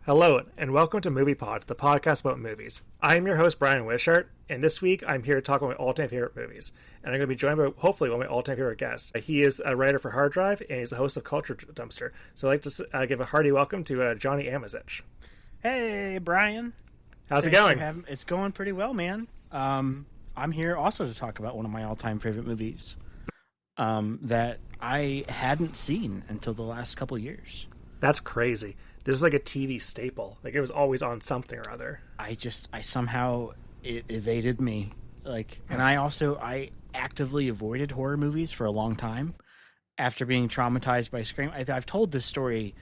Hello, and welcome to MoviePod, the podcast about movies. I'm your host, Brian Wishart, and this week I'm here to talk about my all-time favorite movies. And I'm going to be joined by, hopefully, one of my all-time favorite guests. He is a writer for Hard Drive, and he's the host of Culture Dumpster. So I'd like to give a hearty welcome to Johnny Amizich. Hey, Brian. How's it going? It's going pretty well, man. I'm here also to talk about one of my all-time favorite movies that I hadn't seen until the last couple years. That's crazy. This is like a TV staple. Like, it was always on something or other. I somehow, it evaded me. And I actively avoided horror movies for a long time after being traumatized by Scream. I've told this story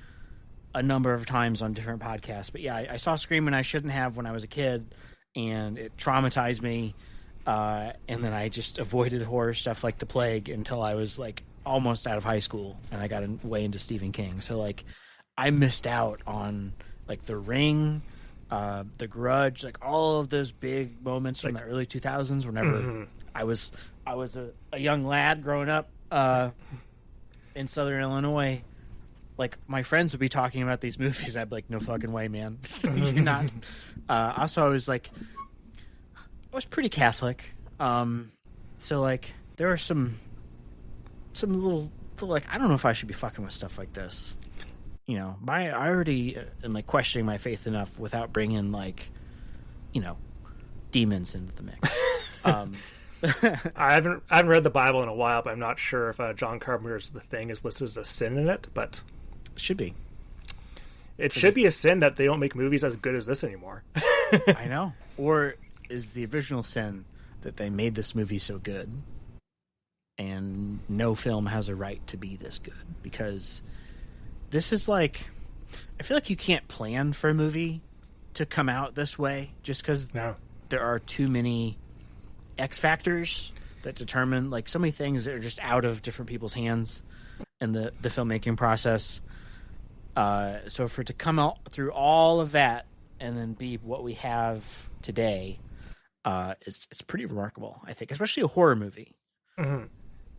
a number of times on different podcasts, but yeah, I saw Scream when I shouldn't have when I was a kid, and it traumatized me. And then I just avoided horror stuff like the plague until I was almost out of high school, and I got way into Stephen King. So I missed out on The Ring, The Grudge, all of those big moments from the early 2000s. Whenever I was a young lad growing up in Southern Illinois, my friends would be talking about these movies. I'd be like, no fucking way, man. You're not. Also, I was pretty Catholic, so there were some little I don't know if I should be fucking with stuff like this. I already am questioning my faith enough without bringing demons into the mix. I haven't read the Bible in a while, but I'm not sure if John Carpenter's The Thing is listed as a sin in it. But it should be. It should be a sin that they don't make movies as good as this anymore. I know. Or is the original sin that they made this movie so good, and no film has a right to be this good? Because this is I feel like you can't plan for a movie to come out this way just because there are too many X factors that determine so many things that are just out of different people's hands in the filmmaking process. So for it to come out through all of that and then be what we have today, it's pretty remarkable, I think, especially a horror movie. Mm-hmm.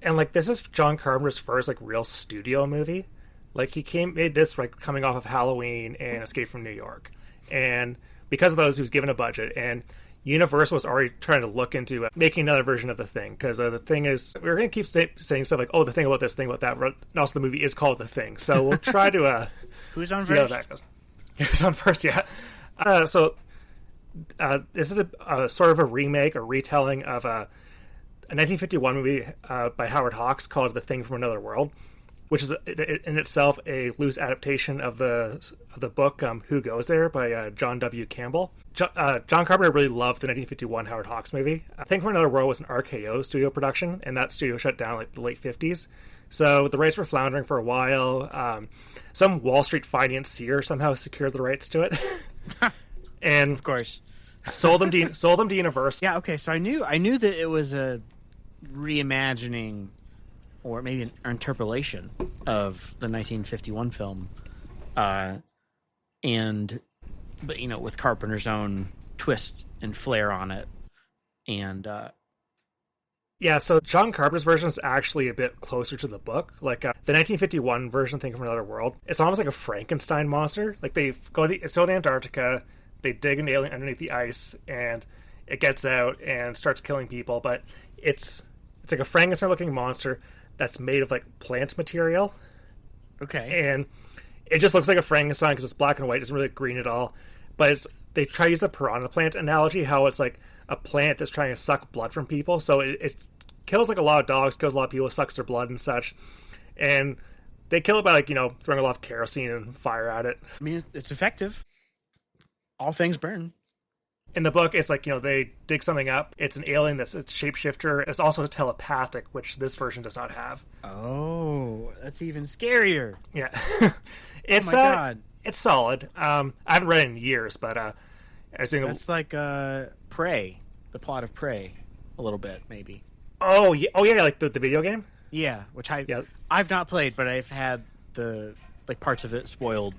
And this is John Carpenter's first real studio movie. He made this coming off of Halloween and Escape from New York, and because of those, he was given a budget. And Universal was already trying to look into making another version of The Thing, because The Thing is, we're going to keep saying stuff the thing about this, thing about that. And also, the movie is called The Thing, so we'll try to who's on see first? How that goes. Who's on first? Yeah. This is a sort of a remake, a retelling of a 1951 movie by Howard Hawks called The Thing from Another World, which is in itself a loose adaptation of the book Who Goes There by John W. Campbell. John Carpenter really loved the 1951 Howard Hawks movie. I think From Another World was an RKO studio production, and that studio shut down in the late 50s. So the rights were floundering for a while. Some Wall Street financier somehow secured the rights to it. And of course sold them to Universal. Yeah, okay, so I knew that it was a reimagining or maybe an interpolation of the 1951 film, but with Carpenter's own twist and flair on it, and yeah. So John Carpenter's version is actually a bit closer to the book. The 1951 version, Think from Another World, it's almost like a Frankenstein monster. They go it's still in Antarctica, they dig an alien underneath the ice, and it gets out and starts killing people. But it's like a Frankenstein-looking monster that's made of plant material. Okay. And it just looks like a Frankenstein because it's black and white. It doesn't really look green at all. But they try to use the piranha plant analogy, how it's a plant that's trying to suck blood from people. So it kills a lot of dogs, kills a lot of people, sucks their blood and such. And they kill it by throwing a lot of kerosene and fire at it. I mean, it's effective. All things burn. In the book, it's they dig something up. It's an alien that's a shapeshifter. It's also telepathic, which this version does not have. Oh, that's even scarier. Yeah. Oh my God. It's solid. I haven't read it in years, but I was doing that's Prey, the plot of Prey, a little bit, maybe. Oh, yeah, the video game? Yeah, which I've not played, but I've had the parts of it spoiled,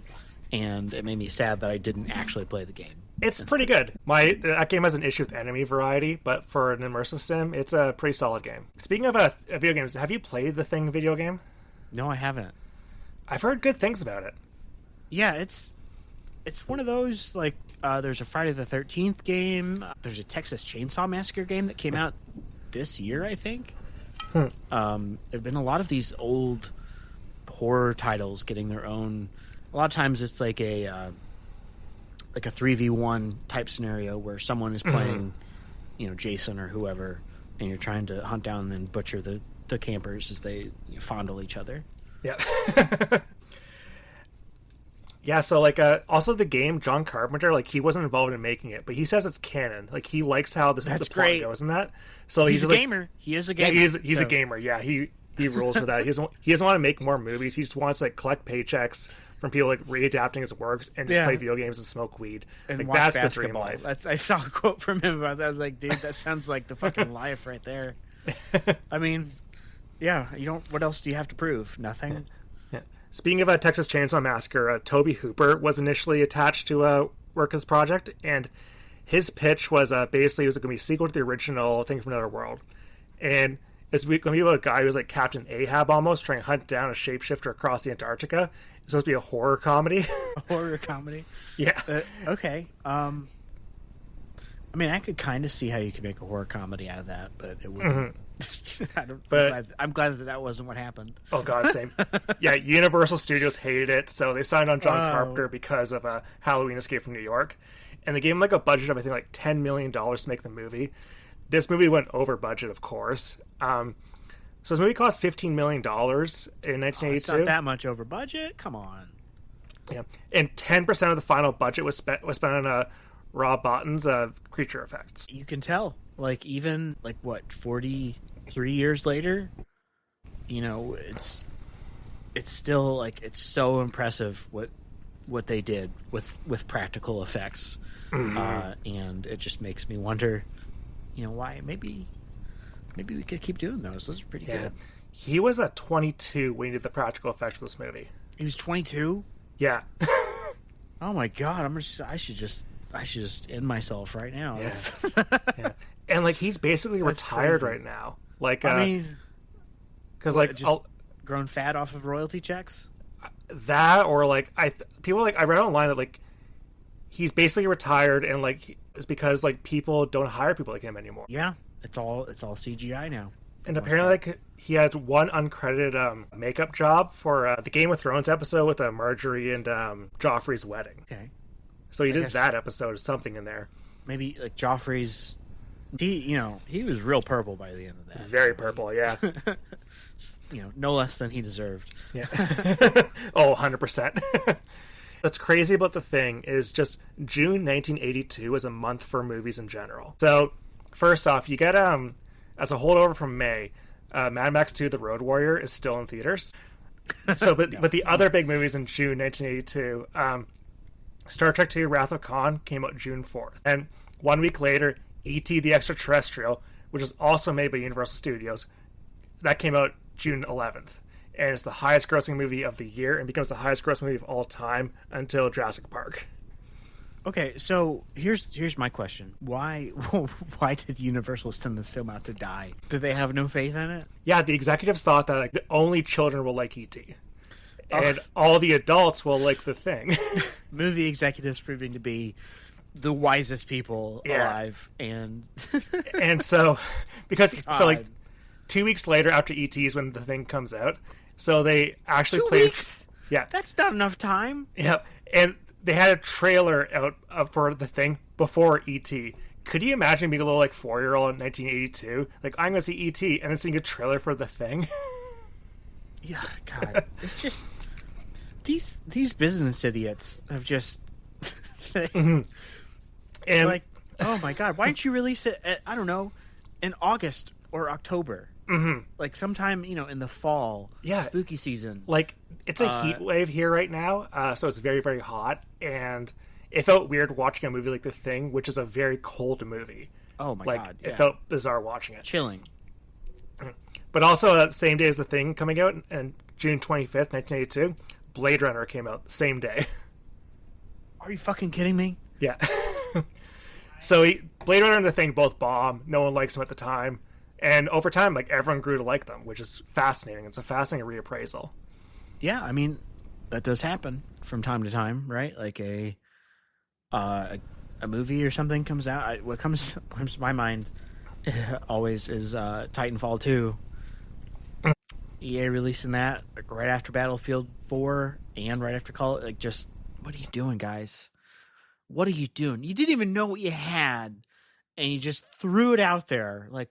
and it made me sad that I didn't actually play the game. It's pretty good. That game has an issue with enemy variety, but for an immersive sim, it's a pretty solid game. Speaking of video games, have you played the Thing video game? No, I haven't. I've heard good things about it. Yeah, it's it's one of those, like, there's a Friday the 13th game. There's a Texas Chainsaw Massacre game that came out this year, I think. There have been a lot of these old horror titles getting their own. A lot of times it's like a 3v1 type scenario where someone is playing, Jason or whoever, and you're trying to hunt down and butcher the campers as they fondle each other. Yeah. Yeah, so, like, also the game, John Carpenter, like, he wasn't involved in making it, but he says it's canon. Like, he likes how the plot goes in that. So he's a gamer. He is a gamer. Yeah, he's a gamer, yeah. He rules for that. He doesn't want to make more movies. He just wants to, like, collect paychecks from people, like, readapting his works and just play video games and smoke weed. And like, watch that's basketball. The dream life. I saw a quote from him about that. I was like, dude, that sounds like the fucking life right there. I mean, yeah, what else do you have to prove? Nothing. Yeah. Speaking of a Texas Chainsaw Massacre, Toby Hooper was initially attached to work this project, and his pitch was basically it was going to be a sequel to the original Thing from Another World, and it's going to be about a guy who's like Captain Ahab almost trying to hunt down a shapeshifter across the Antarctica. It's supposed to be a horror comedy. A horror comedy? Yeah. Okay. I mean, I could kind of see how you could make a horror comedy out of that, but it wouldn't. I'm glad that wasn't what happened. Oh god, same. Yeah, Universal Studios hated it, so they signed on John Carpenter because of Halloween Escape from New York, and they gave him like a budget of I think like $10 million to make the movie. This movie went over budget, of course. So this movie cost $15 million in 1982. It's not that much over budget. Come on. Yeah, and 10% of the final budget was spent on Rob Bottin's creature effects. You can tell. Like, even, 43 years later, it's still, like, it's so impressive what they did with practical effects. And it just makes me wonder, why. Maybe we could keep doing those. Those are pretty good. He was at 22 when he did the practical effects for this movie. He was 22? Yeah. Oh, my God. I should just end myself right now. Yeah. Yeah. And, like, he's basically retired right now. Like, I mean, because, like, grown fat off of royalty checks? That, or, like, I read online that, like, he's basically retired, and, like, it's because, like, people don't hire people like him anymore. Yeah. It's all CGI now. And apparently, like, he had one uncredited makeup job for the Game of Thrones episode with Marjorie and Joffrey's wedding. Okay. So he did that episode, something in there. Maybe, like, Joffrey's... he was real purple by the end of that. Very purple, yeah. No less than he deserved. Yeah. Oh, 100%. What's crazy about The Thing is just June 1982 is a month for movies in general. So, first off, you get, as a holdover from May, Mad Max 2 The Road Warrior is still in theaters. So, but the other big movies in June 1982, Star Trek II Wrath of Khan came out June 4th. And 1 week later, E.T. the Extraterrestrial, which is also made by Universal Studios, that came out June 11th. And it's the highest grossing movie of the year and becomes the highest grossing movie of all time until Jurassic Park. Okay, so here's my question. Why did Universal send this film out to die? Did they have no faith in it? Yeah, the executives thought that, like, the only children will like E.T. And all the adults will like The Thing. Movie executives proving to be the wisest people alive, and so so like 2 weeks later after E.T. is when The Thing comes out, so they actually 2 played. weeks? Yeah, that's not enough time. Yep, and they had a trailer out for The Thing before E.T. Could you imagine being a little like 4-year-old in 1982, like I'm gonna see E.T. and then seeing a trailer for The Thing? Yeah, God, it's just these business idiots have just. And like, oh my God, why didn't you release it I don't know, in August or October? Like sometime, in the fall, spooky season. Like, it's a heat wave here right now, so it's very, very hot, and it felt weird watching a movie like The Thing, which is a very cold movie. Oh my God, it felt bizarre watching it. Chilling. But also, same day as The Thing coming out, and June 25th, 1982, Blade Runner came out the same day. Are you fucking kidding me? Yeah. So Blade Runner and The Thing both bomb. No one likes them at the time. And over time, like, everyone grew to like them, which is fascinating. It's a fascinating reappraisal. Yeah, I mean, that does happen from time to time, right? Like a movie or something comes out, what comes to my mind always is Titanfall 2. EA releasing that like, right after Battlefield 4 and right after Call it. Like, just what are you doing, guys? What are you doing? You didn't even know what you had, and you just threw it out there like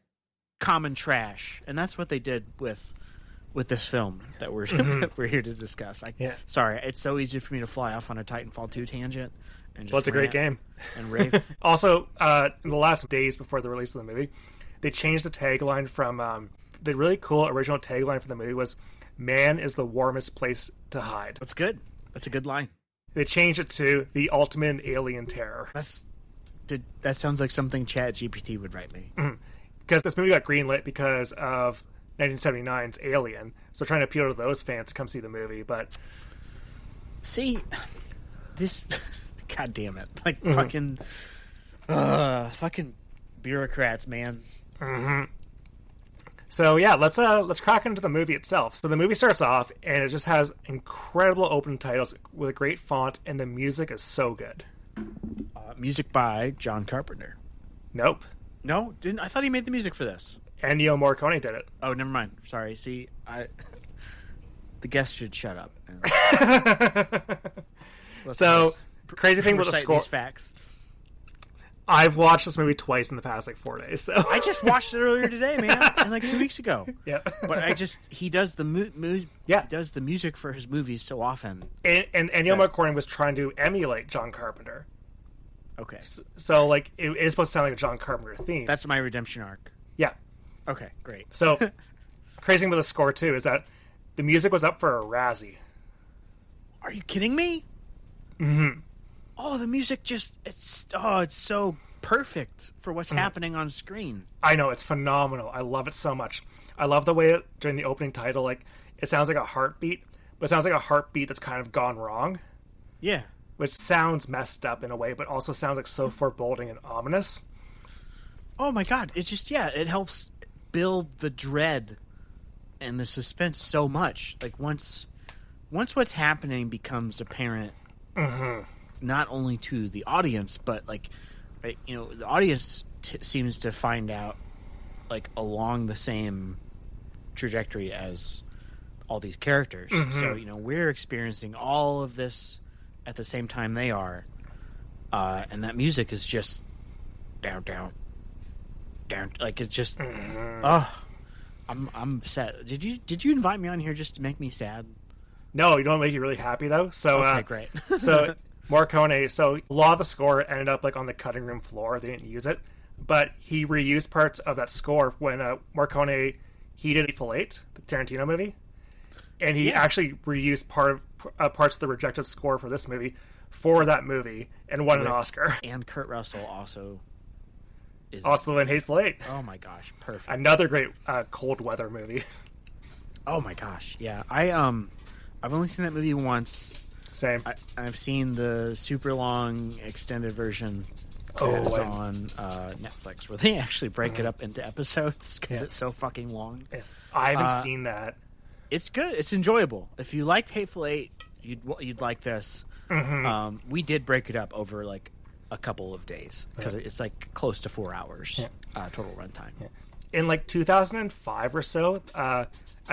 common trash. And that's what they did with this film that we're that we're here to discuss. Sorry, it's so easy for me to fly off on a Titanfall 2 tangent. And just it's a great game. And rave. Also, in the last days before the release of the movie, they changed the tagline from the really cool original tagline for the movie was "Man is the warmest place to hide." That's good. That's a good line. They changed it to "The ultimate alien terror." That sounds like something ChatGPT would write me. Because this movie got greenlit because of 1979's Alien, so trying to appeal to those fans to come see the movie. But see, this, god damn it, like fucking bureaucrats, man. So yeah, let's crack into the movie itself. So the movie starts off, and it just has incredible opening titles with a great font, and the music is so good. Music by John Carpenter. Nope. No, didn't I thought he made the music for this? Ennio Morricone did it. Oh, never mind. Sorry. See, the guest should shut up. So crazy thing with the score. These facts. I've watched this movie twice in the past 4 days. So I just watched it earlier today, man, and like 2 weeks ago. Yeah, but he does the he does the music for his movies so often. And Ennio Morricone was trying to emulate John Carpenter. Okay, so like it is supposed to sound like a John Carpenter theme. That's my redemption arc. Yeah. Okay, great. So crazy thing with the score too is that the music was up for a Razzie. Are you kidding me? Mm-hmm. Oh, the music it's so perfect for what's happening on screen. I know, it's phenomenal. I love it so much. I love the way during the opening title, like it sounds like a heartbeat, but it sounds like a heartbeat that's kind of gone wrong. Yeah. Which sounds messed up in a way, but also sounds like so foreboding and ominous. Oh my god, it's just it helps build the dread and the suspense so much. Like once what's happening becomes apparent, not only to the audience, but like, right, the audience seems to find out like along the same trajectory as all these characters. So we're experiencing all of this at the same time they are, and that music is just down, like it's just. I'm sad. Did you invite me on here just to make me sad? No, you don't make you really happy though. So okay, great. So Morricone, so a lot of the score ended up like on the cutting room floor. They didn't use it, but he reused parts of that score when Morricone he did Hateful Eight, the Tarantino movie, and he actually reused parts of the rejected score for this movie for that movie and won an Oscar. And Kurt Russell also is also in Hateful Eight. Oh my gosh, perfect! Another great cold weather movie. Oh my gosh, yeah. I've only seen that movie once. Same. I've seen the super long extended version that's on Netflix, where they actually break it up into episodes because it's so fucking long. Yeah. I haven't seen that. It's good. It's enjoyable. If you liked Hateful Eight, you'd like this. We did break it up over like a couple of days because it's like close to 4 hours total runtime. Yeah. In like 2005 or so, I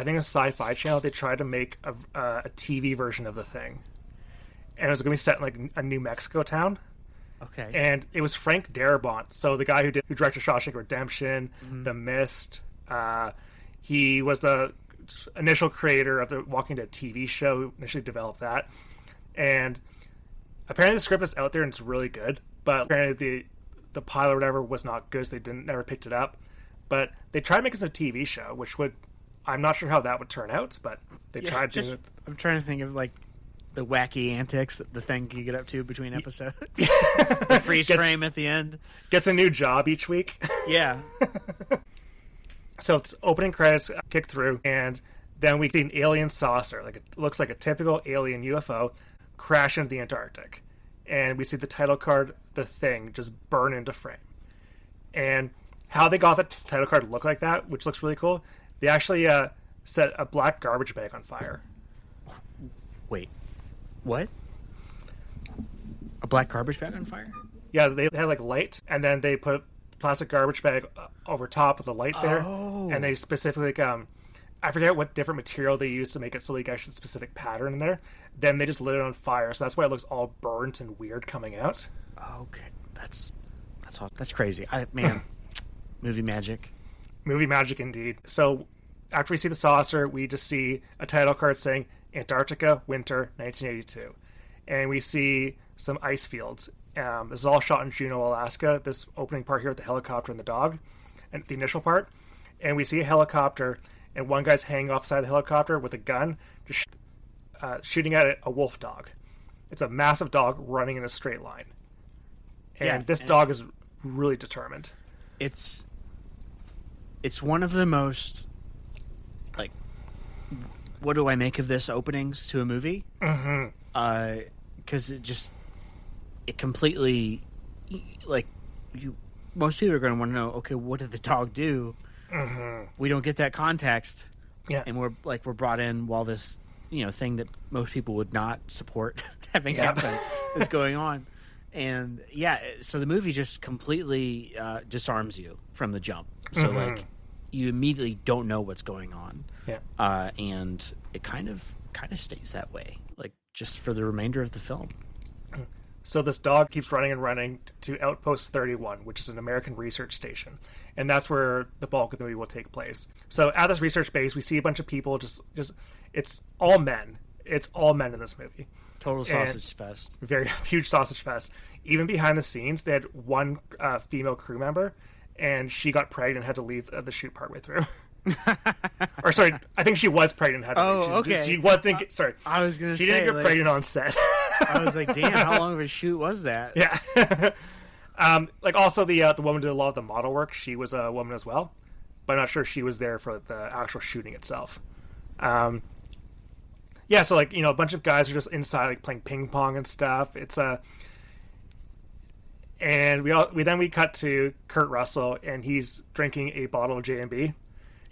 think a Sci-Fi Channel, they tried to make a TV version of the thing, and it was going to be set in like a New Mexico town. Okay. And it was Frank Darabont, so the guy who directed Shawshank Redemption, The Mist. He was the initial creator of the Walking Dead TV show, who initially developed that. And apparently the script is out there and it's really good, but apparently the pilot or whatever was not good, so they never picked it up. But they tried making a TV show, which I'm not sure how that would turn out, but they tried to. I'm trying to think of like the wacky antics that the thing can get up to between episodes. The freeze frame at the end. Gets a new job each week. Yeah. So it's opening credits kick through, and then we see an alien saucer. Like it looks like a typical alien UFO crash into the Antarctic. And we see the title card, The Thing, just burn into frame. And how they got the title card to look like that, which looks really cool, they actually set a black garbage bag on fire. Wait. What? black garbage bag on fire? Yeah, they had like light, and then they put a plastic garbage bag over top of the light there, and they specifically like, I forget what different material they used to make it so they got a specific pattern in there. Then they just lit it on fire, so that's why it looks all burnt and weird coming out. Okay, that's crazy. Movie magic. Movie magic indeed. So after we see the saucer, we just see a title card saying Antarctica, Winter, 1982. And we see some ice fields. This is all shot in Juneau, Alaska. This opening part here with the helicopter and the dog, and the initial part. And we see a helicopter, and one guy's hanging off the side of the helicopter with a gun, just shooting at a wolf dog. It's a massive dog running in a straight line. And this dog is really determined. It's one of the most, like, what do I make of this openings to a movie? Mm-hmm. Because it completely, like, most people are going to want to know, okay, what did the dog do? Mm-hmm. We don't get that context. Yeah. And we're brought in while this, thing that most people would not support having happen is going on. And so the movie just completely disarms you from the jump. So like you immediately don't know what's going on. Yeah. And it kind of stays that way, like just for the remainder of the film. So this dog keeps running and running to Outpost 31, which is an American research station. And that's where the bulk of the movie will take place. So at this research base, we see a bunch of people just it's all men. It's all men in this movie. Total sausage fest. Very huge sausage fest. Even behind the scenes, they had one female crew member, and she got pregnant and had to leave the shoot partway through. Or sorry, I think she was pregnant and had to leave. Okay. She wasn't. Sorry, I was going to say she didn't get pregnant on set. I was like, damn, how long of a shoot was that? Yeah. Like also the woman who did a lot of the model work, she was a woman as well, but I'm not sure she was there for the actual shooting itself. Yeah, so like a bunch of guys are just inside like playing ping pong and stuff. It's and we cut to Kurt Russell, and he's drinking a bottle of J&B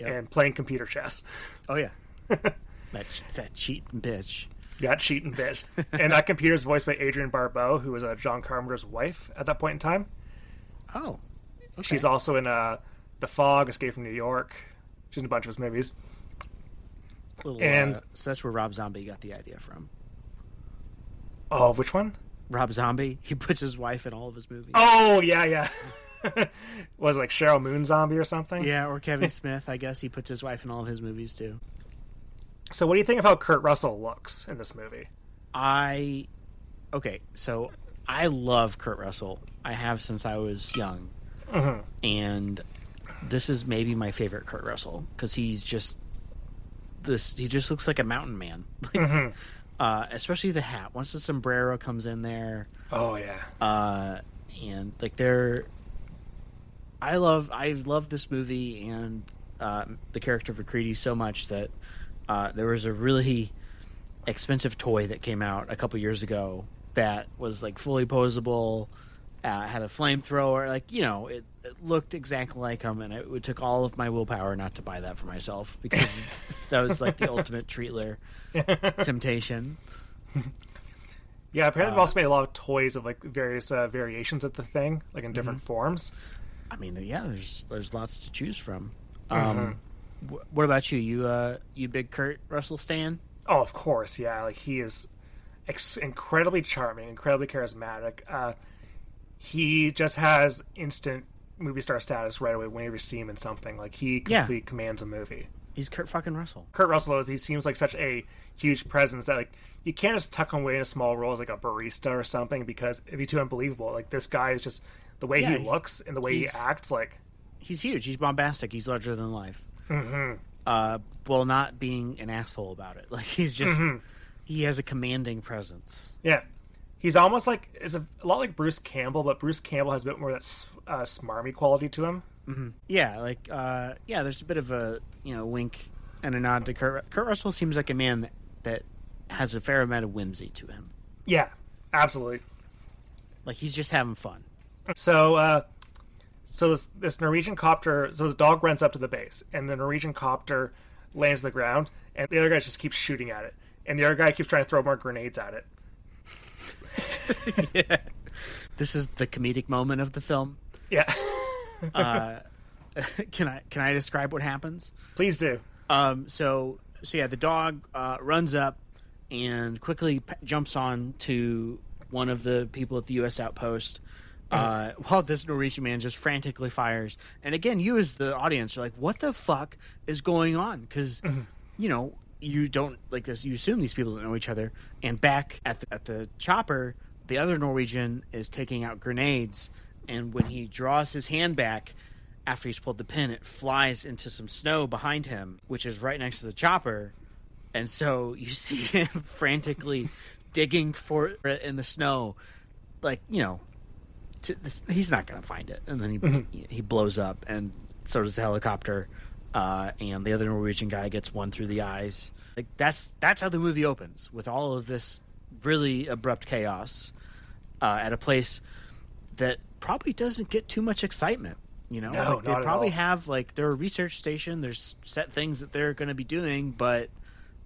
and playing computer chess. Oh yeah, that cheating bitch. Yeah, cheating bitch. And that computer is voiced by Adrienne Barbeau, who was John Carpenter's wife at that point in time. Oh, okay. She's also in The Fog, Escape from New York. She's in a bunch of his movies. So that's where Rob Zombie got the idea from. Oh, which one? Rob Zombie. He puts his wife in all of his movies. Oh, yeah. Was it like Cheryl Moon Zombie or something? Yeah, or Kevin Smith. I guess he puts his wife in all of his movies too. So what do you think of how Kurt Russell looks in this movie? So I love Kurt Russell. I have since I was young. Mm-hmm. And this is maybe my favorite Kurt Russell because he just looks like a mountain man. Especially the hat. Once the sombrero comes in there. Oh yeah. And like I love this movie and the character of McCready so much that there was a really expensive toy that came out a couple years ago that was like fully posable, had a flamethrower, like it looked exactly like him, and it took all of my willpower not to buy that for myself because that was like the ultimate treatler temptation. Yeah, apparently they've also made a lot of toys of like various variations of the thing, like in different forms. I mean, yeah, there's lots to choose from. What about you? You big Kurt Russell stan? Oh, of course, yeah. Like he is incredibly charming, incredibly charismatic. He just has instant movie star status right away whenever you see him in something. Like he completely commands a movie. He's Kurt fucking Russell. Kurt Russell he seems like such a huge presence that like you can't just tuck him away in a small role as like a barista or something because it'd be too unbelievable. Like this guy is just the way he looks and the way he acts. Like he's huge. He's bombastic. He's larger than life. Mm-hmm. While not being an asshole about it. Like he's just he has a commanding presence. Yeah. He's almost like a lot like Bruce Campbell, but Bruce Campbell has a bit more of that smarmy quality to him. Mm-hmm. Yeah, like there's a bit of a wink and a nod to Kurt. Kurt Russell seems like a man that has a fair amount of whimsy to him. Yeah, absolutely. Like he's just having fun. So this Norwegian copter. So this dog runs up to the base, and the Norwegian copter lands on the ground, and the other guy just keeps shooting at it, and the other guy keeps trying to throw more grenades at it. Yeah. This is the comedic moment of the film. Yeah. Can I describe what happens? Please do. So yeah, the dog runs up and quickly jumps on to one of the people at the U.S. outpost, while this Norwegian man just frantically fires. And again, you as the audience are like, what the fuck is going on? Because, you don't, like this, you assume these people don't know each other. And back at the chopper, the other Norwegian is taking out grenades. And when he draws his hand back after he's pulled the pin, it flies into some snow behind him, which is right next to the chopper. And so you see him frantically digging for it in the snow, like, he's not going to find it. And then he blows up, and so does the helicopter. And the other Norwegian guy gets one through the eyes. Like that's how the movie opens, with all of this really abrupt chaos at a place that probably doesn't get too much excitement. No, they probably have their research station. There's set things that they're going to be doing, but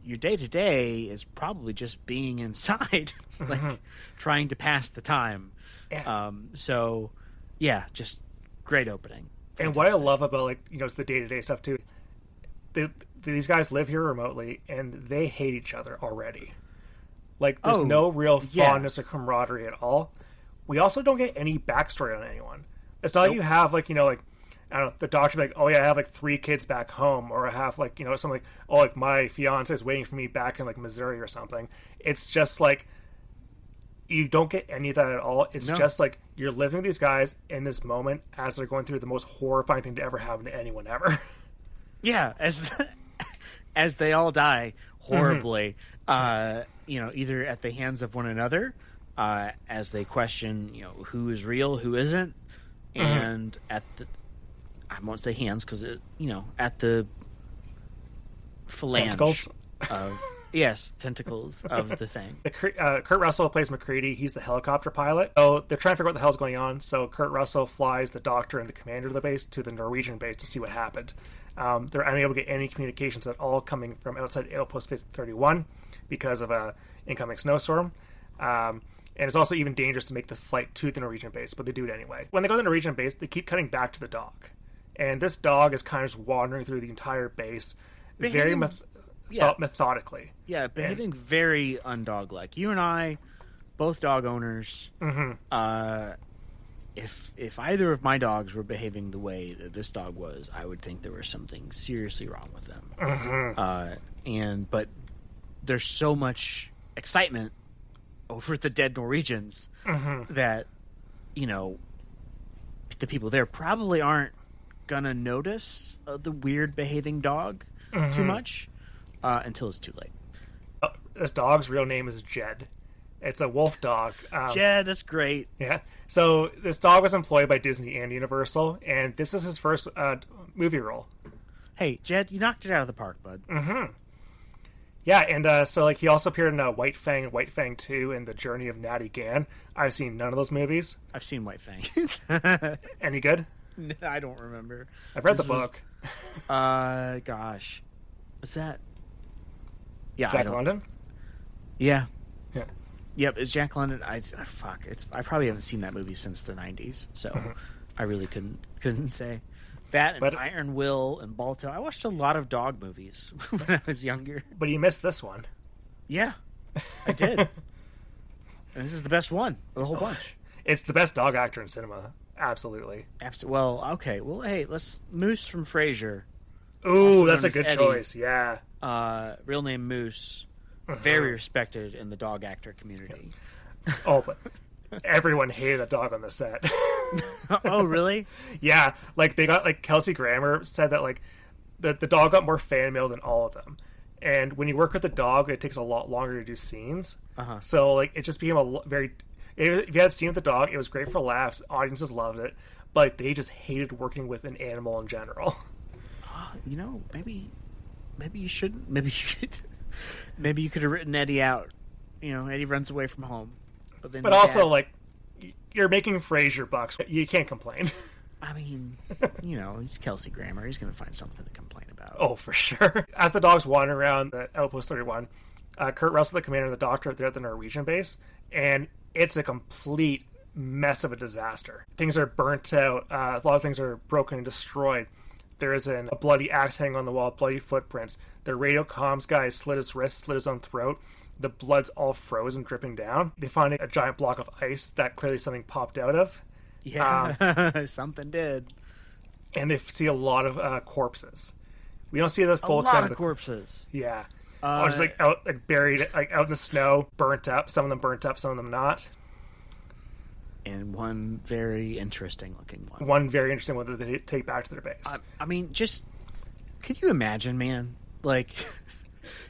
your day to day is probably just being inside, trying to pass the time. Yeah. So, yeah, just great opening. Fantastic. And what I love about it's the day to day stuff too. These guys live here remotely, and they hate each other already. There's no real fondness or camaraderie at all. We also don't get any backstory on anyone. It's not like you have I don't know, the doctor be like, oh yeah, I have 3 kids back home, or I have something like, oh, my fiance is waiting for me back in Missouri or something. It's just you don't get any of that at all. It's just you're living with these guys in this moment as they're going through the most horrifying thing to ever happen to anyone ever. Yeah, as they all die horribly, either at the hands of one another, as they question, who is real, who isn't, and at the, I won't say hands because at the phalange tentacles of tentacles of the thing. Kurt Russell plays McCready. He's the helicopter pilot. So they're trying to figure out what the hell's going on. So Kurt Russell flies the doctor and the commander of the base to the Norwegian base to see what happened. They're unable to get any communications at all coming from outside Outpost 31 because of a incoming snowstorm. And it's also even dangerous to make the flight to the Norwegian base, but they do it anyway. When they go to the Norwegian base, they keep cutting back to the dog. And this dog is kind of just wandering through the entire base, very methodically. Yeah, behaving very undog-like. You and I, both dog owners, if either of my dogs were behaving the way that this dog was, I would think there was something seriously wrong with them. But there's so much excitement over the dead Norwegians that, the people there probably aren't gonna notice the weird behaving dog too much until it's too late. This dog's real name is Jed. It's a wolf dog. Jed, that's great. Yeah. So this dog was employed by Disney and Universal, and this is his first movie role. Hey, Jed, you knocked it out of the park, bud. Yeah, and so he also appeared in White Fang and White Fang 2 and The Journey of Natty Gann. I've seen none of those movies. I've seen White Fang. Any good? I don't remember. I've read the book. Gosh. What's that? Yeah, Jack London? Yeah. Yeah. Yep, it's Jack London. I probably haven't seen that movie since the 90s, so I really couldn't say. That and Iron Will and Balto. I watched a lot of dog movies when I was younger. But you missed this one. Yeah, I did. And this is the best one of the whole bunch. It's the best dog actor in cinema. Absolutely. Well, okay. Well, hey, let's Moose from Frasier. Ooh, that's a good Eddie. choice. Yeah. Real name Moose. Very respected in the dog actor community. Oh, but everyone hated that dog on the set. Oh, really? Yeah, they got Kelsey Grammer said that the dog got more fan mail than all of them. And when you work with the dog, it takes a lot longer to do scenes. So it just became a very. If you had a scene with the dog, it was great for laughs. Audiences loved it, but they just hated working with an animal in general. Maybe you shouldn't. Maybe you should. Maybe you could have written Eddie out. Eddie runs away from home, but also you're making Frasier bucks. You can't complain. I mean, he's Kelsey Grammer. He's going to find something to complain about. Oh, for sure. As the dogs wander around the Outpost 31, Kurt Russell, the commander, and the doctor, they're at the Norwegian base, and it's a complete mess of a disaster. Things are burnt out. A lot of things are broken and destroyed. There is a bloody axe hanging on the wall, bloody footprints. The radio comms guy slit his wrist, slit his own throat. The blood's all frozen, dripping down. They find a giant block of ice that clearly something popped out of. Yeah, something did. And they see a lot of corpses. We don't see the full extent of the corpses. Yeah. Just like out, like buried, like out in the snow, burnt up. Some of them burnt up, some of them not. And one very interesting looking one. One very interesting one that they take back to their base. I mean, just could you imagine, man? Like,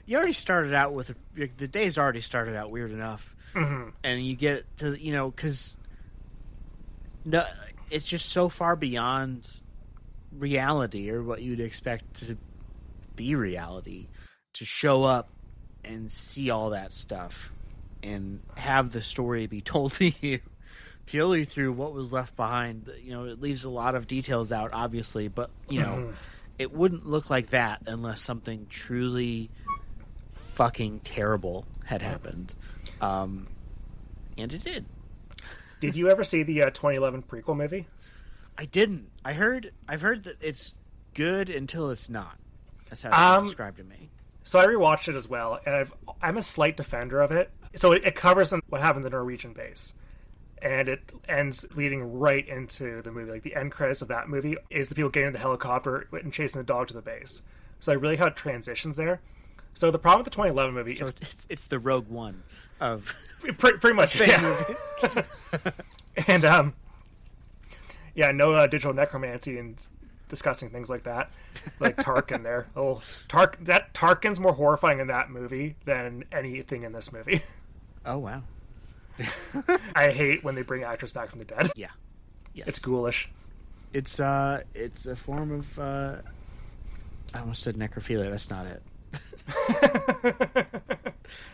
you already started out with the day's already started out weird enough, and you get to because it's just so far beyond reality or what you'd expect to be reality to show up and see all that stuff and have the story be told to you purely through what was left behind. It leaves a lot of details out, obviously, but it wouldn't look like that unless something truly fucking terrible had happened, and it did. Did you ever see the 2011 prequel movie? I didn't. I've heard that it's good until it's not. That's how it's described to me. So I rewatched it as well, and I'm a slight defender of it. So it covers what happened at the Norwegian base, and it ends leading right into the movie. Like the end credits of that movie is the people getting in the helicopter and chasing the dog to the base. So I really how it transitions there. So the problem with the 2011 movie, so it's the Rogue One of pretty much, yeah. And no digital necromancy and disgusting things like that, like Tarkin there. Tarkin's more horrifying in that movie than anything in this movie. Oh wow. I hate when they bring actors back from the dead. Yeah, yes. It's ghoulish. It's a form of I almost said necrophilia. That's not it.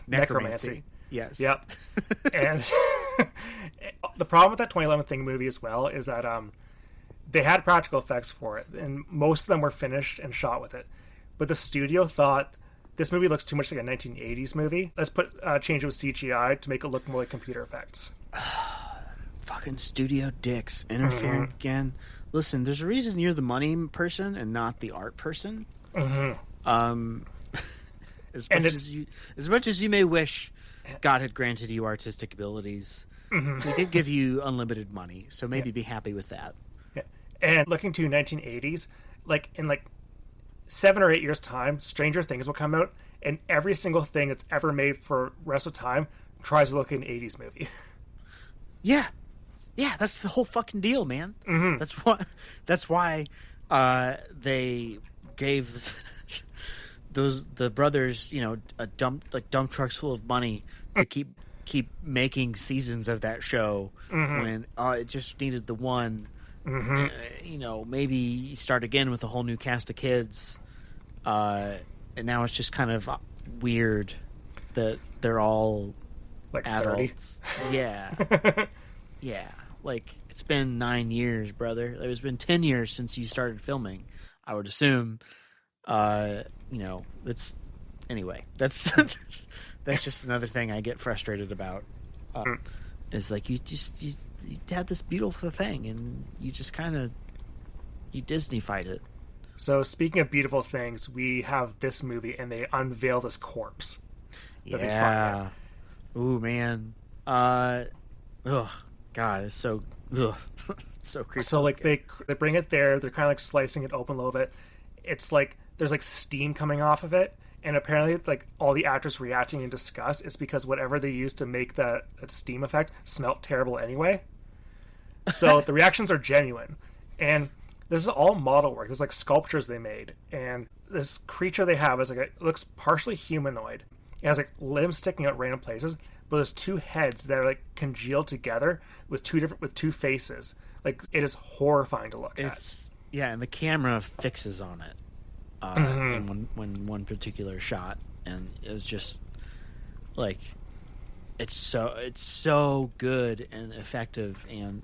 Necromancy. Yes. Yep. And the problem with that 2011 movie as well is that they had practical effects for it, and most of them were finished and shot with it. But the studio thought this movie looks too much like a 1980s movie. Let's change it with CGI to make it look more like computer effects. Fucking studio dicks interfering again. Listen, there's a reason you're the money person and not the art person. As much as you may wish God had granted you artistic abilities, He did give you unlimited money, so maybe be happy with that. Yeah. And looking to 1980s, like in 7 or 8 years' time, Stranger Things will come out, and every single thing that's ever made for the rest of time tries to look like an 80s movie. Yeah, that's the whole fucking deal, man. That's why they gave the brothers, a dump trucks full of money to keep making seasons of that show when it just needed the one. Maybe start again with a whole new cast of kids, and now it's just kind of weird that they're all like adults. 30. Yeah. Like, it's been 9 years, brother. It's been 10 years since you started filming, I would assume. That's that's just another thing I get frustrated about. Is like you had this beautiful thing and you just kind of Disney-fied it. So speaking of beautiful things, we have this movie and they unveil this corpse. Yeah. Ooh, man. God, it's so so creepy. So they bring it there. They're kind of slicing it open a little bit. It's like there's steam coming off of it, and apparently all the actors reacting in disgust is because whatever they used to make that steam effect smelled terrible anyway. So the reactions are genuine, and this is all model work. There's sculptures they made, and this creature they have is it looks partially humanoid. It has limbs sticking out random places, but there's two heads that are congealed together with two faces. It is horrifying to look at. Yeah, and the camera fixes on it in one particular shot, and it was just it's so good and effective, and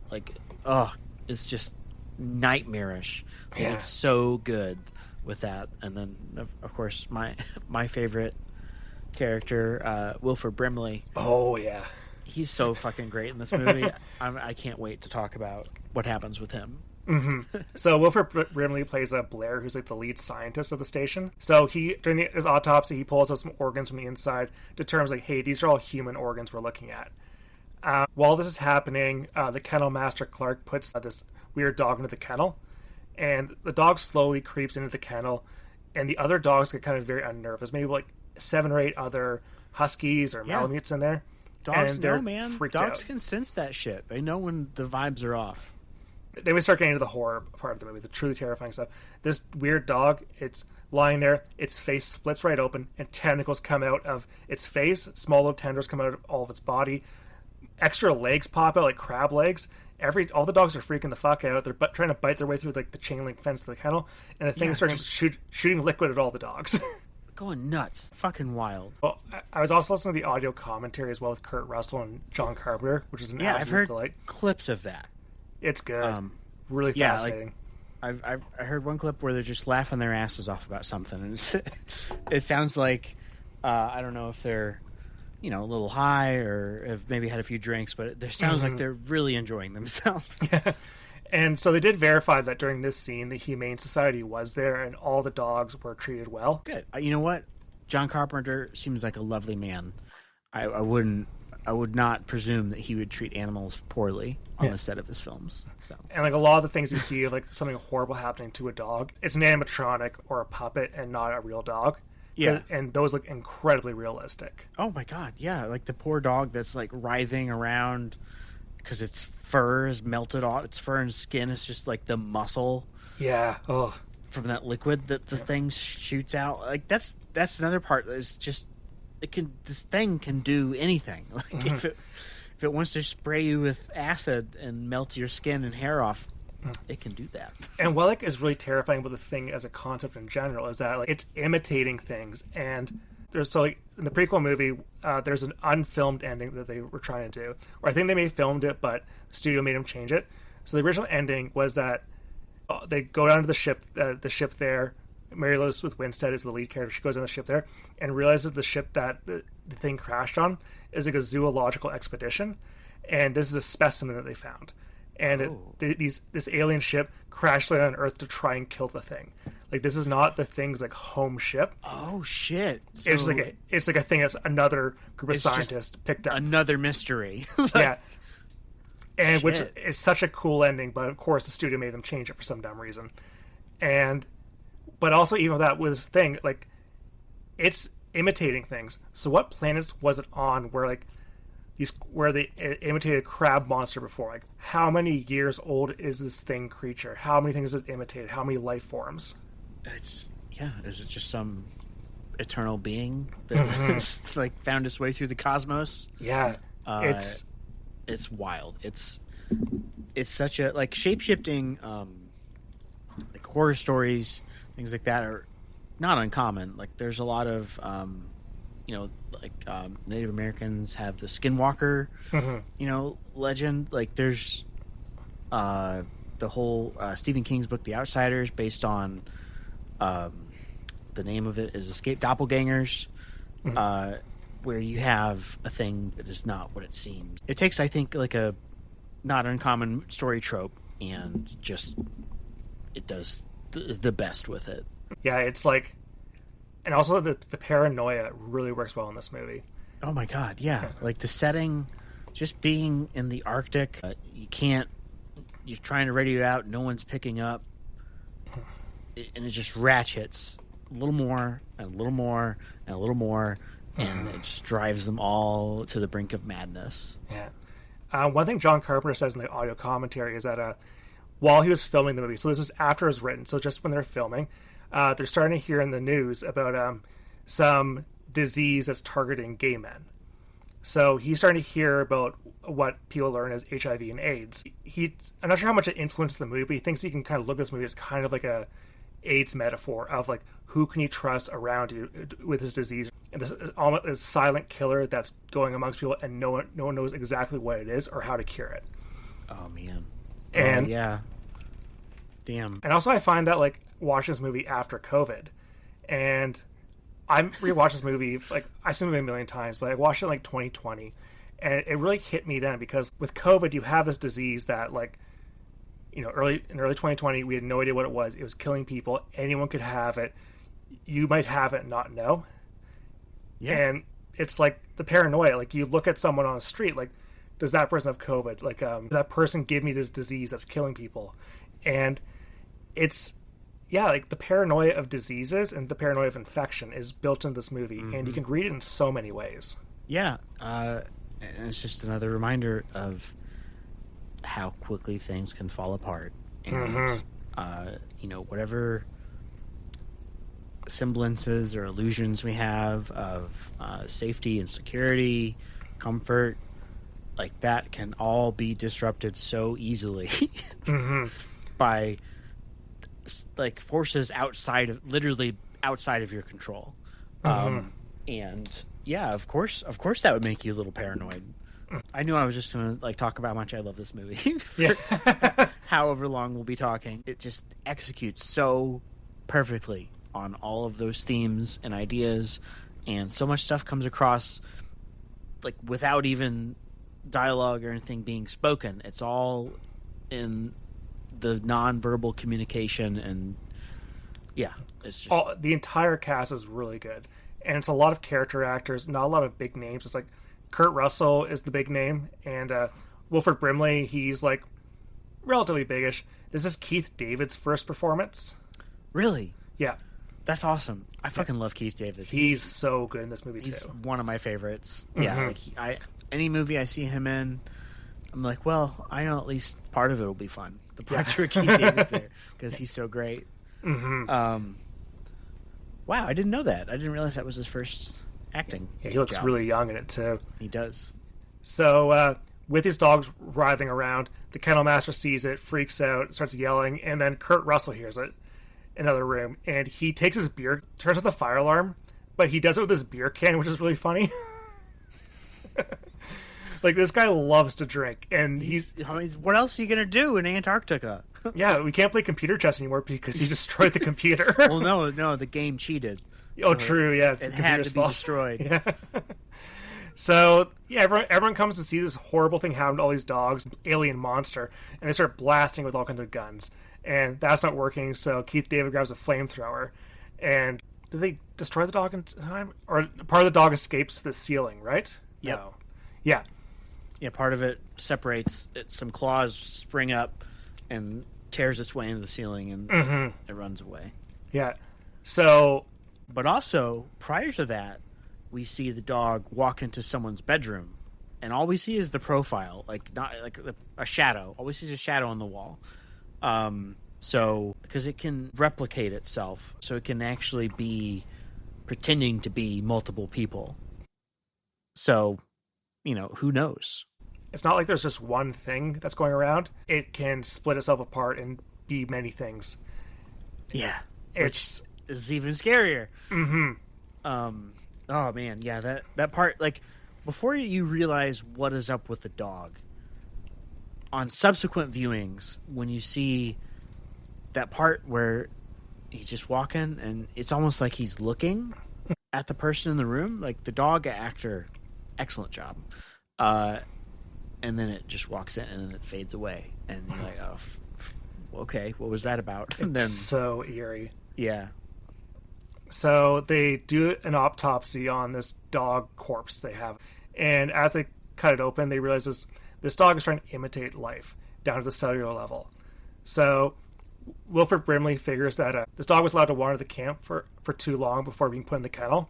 it's just nightmarish. Yeah. It's so good with that. And then of course my favorite character, Wilford Brimley. Oh yeah. He's so fucking great in this movie. I can't wait to talk about what happens with him. Mm-hmm. So Wilford Brimley plays Blair, who's like the lead scientist of the station. So during his autopsy, he pulls out some organs from the inside, determines like, hey, these are all human organs we're looking at. While this is happening, the kennel master Clark puts this weird dog into the kennel, and the dog slowly creeps into the kennel, and the other dogs get kind of very unnerved. There's maybe like 7 or 8 other huskies or Malamutes in there. Dogs know, man. Dogs can sense that shit. They know when the vibes are off. Then we start getting into the horror part of the movie, the truly terrifying stuff. This weird dog, it's lying there, its face splits right open, and tentacles come out of its face. Small little tendrils come out of all of its body. Extra legs pop out, like crab legs. All the dogs are freaking the fuck out. They're trying to bite their way through like the chain link fence to the kennel, and the thing is starting shooting liquid at all the dogs. Going nuts. Fucking wild. Well, I was also listening to the audio commentary as well with Kurt Russell and John Carpenter, which is an absolute I've heard delight. Clips of that. It's good. Really fascinating. Like, I heard one clip where they're just laughing their asses off about something, and it sounds like I don't know if they're a little high or have maybe had a few drinks, but it sounds like they're really enjoying themselves. Yeah. And so they did verify that during this scene, the Humane Society was there, and all the dogs were treated well. Good. You know what? John Carpenter seems like a lovely man. I would not presume that he would treat animals poorly on the set of his films. So, and like a lot of the things you see of like something horrible happening to a dog, it's an animatronic or a puppet and not a real dog. Yeah, and those look incredibly realistic. Oh my god, yeah, like the poor dog that's like writhing around because its fur is melted off. Its fur and skin is just like the muscle. Yeah. Oh. From that liquid that the thing shoots out. Like that's another part. That's just this thing can do anything. Like if it wants to spray you with acid and melt your skin and hair off, it can do that. And what is really terrifying about the thing as a concept in general is that it's imitating things. And there's in the prequel movie, there's an unfilmed ending that they were trying to do, or I think they may have filmed it, but the studio made them change it. So the original ending was that they go down to the ship there. Mary Elizabeth Winstead is the lead character. She goes on the ship there and realizes the ship that the thing crashed on is like a zoological expedition, and this is a specimen that they found. And this alien ship crashed landed on Earth to try and kill the thing. Like this is not the thing's like home ship. Oh shit! So it's like a thing that's another group of scientists picked up. Another mystery. Yeah. And which is such a cool ending, but of course the studio made them change it for some dumb reason. But also even with that with this thing, like it's imitating things. So what planets was it on where they imitated a crab monster before? Like how many years old is this creature? How many things has it imitated? How many life forms? Is it just some eternal being that like found its way through the cosmos? Yeah. It's wild. It's such a like shape-shifting like horror stories, things like that are not uncommon. Like there's a lot of Native Americans have the Skinwalker legend. Like there's the whole Stephen King's book The Outsiders, based on the name of it is Escape Doppelgangers, where you have a thing that is not what it seems. It takes, I think, like a not uncommon story trope and just it does the best with it. Yeah, it's like, and also the paranoia really works well in this movie. Oh my god, yeah. Like the setting, just being in the Arctic, you're trying to radio out, no one's picking up, and it just ratchets a little more, and a little more, and a little more, and it just drives them all to the brink of madness. Yeah. One thing John Carpenter says in the audio commentary is that while he was filming the movie, so this is after it was written, so just when they're filming, they're starting to hear in the news about some disease that's targeting gay men. So he's starting to hear about what people learn as HIV and AIDS. I'm not sure how much it influenced the movie. He thinks he can kind of look at this movie as kind of like a AIDS metaphor of like, who can you trust around you with this disease? And this silent killer that's going amongst people, and no one knows exactly what it is or how to cure it. Oh man. And yeah. Damn. And also I find that like watching this movie after COVID, and I'm rewatched this movie, like I've seen it a million times, but I watched it in like 2020, And it really hit me then, because with COVID, you have this disease that, like, in early 2020, we had no idea what it was. It was killing people. Anyone could have it. You might have it and not know. Yeah. And it's like the paranoia. Like, you look at someone on the street, like, does that person have COVID? Like, does that person give me this disease that's killing people? And it's, yeah, like, the paranoia of diseases and the paranoia of infection is built into this movie, and you can read it in so many ways. Yeah, and it's just another reminder of how quickly things can fall apart. And, whatever semblances or illusions we have of safety and security, comfort, like, that can all be disrupted so easily by, like, forces literally outside of your control. And yeah, of course that would make you a little paranoid. I knew I was just gonna, like, talk about how much I love this movie for however long we'll be talking. It just executes so perfectly on all of those themes and ideas, and so much stuff comes across, like, without even dialogue or anything being spoken. It's all in the non-verbal communication, and yeah, it's just the entire cast is really good, and it's a lot of character actors, not a lot of big names. It's like Kurt Russell is the big name, and Wilford Brimley, he's, like, relatively biggish. This is Keith David's first performance. Really? Yeah. That's awesome. I fucking love Keith David. He's so good in this movie, he's too. One of my favorites. Yeah, like, any movie I see him in, I'm like, well, I know at least part of it will be fun. The part where Keith David's there, because he's so great. Wow, I didn't know that. I didn't realize that was his first acting. Yeah, he looks really young in it, too. He does. So, with his dogs writhing around, the kennel master sees it, freaks out, starts yelling, and then Kurt Russell hears it in another room, and he takes his beer, turns on the fire alarm, but he does it with his beer can, which is really funny. Like, this guy loves to drink, and what else are you gonna do in Antarctica? Yeah, we can't play computer chess anymore because he destroyed the computer. Well, no, the game cheated. Oh, so true, yeah. It had to be destroyed. Yeah. So, yeah, everyone comes to see this horrible thing happen to all these dogs, alien monster, and they start blasting with all kinds of guns. And that's not working, so Keith David grabs a flamethrower. And do they destroy the dog in time? Or part of the dog escapes the ceiling, right? Yep. No. Yeah. Yeah, part of it separates. Some claws spring up and tears its way into the ceiling, and it runs away. Yeah. So... But also, prior to that, we see the dog walk into someone's bedroom, and all we see is the profile, not like a shadow. All we see is a shadow on the wall. So, because it can replicate itself, so it can actually be pretending to be multiple people. So, who knows? It's not like there's just one thing that's going around. It can split itself apart and be many things. Yeah. Which is even scarier. Oh, man. Yeah, that part, like, before you realize what is up with the dog, on subsequent viewings, when you see that part where he's just walking and it's almost like he's looking at the person in the room, like, the dog actor, excellent job. And then it just walks in and then it fades away. And you're like, oh, okay, what was that about? And then, so eerie. Yeah. So they do an autopsy on this dog corpse they have. And as they cut it open, they realize this dog is trying to imitate life down to the cellular level. So Wilford Brimley figures that this dog was allowed to wander the camp for too long before being put in the kennel.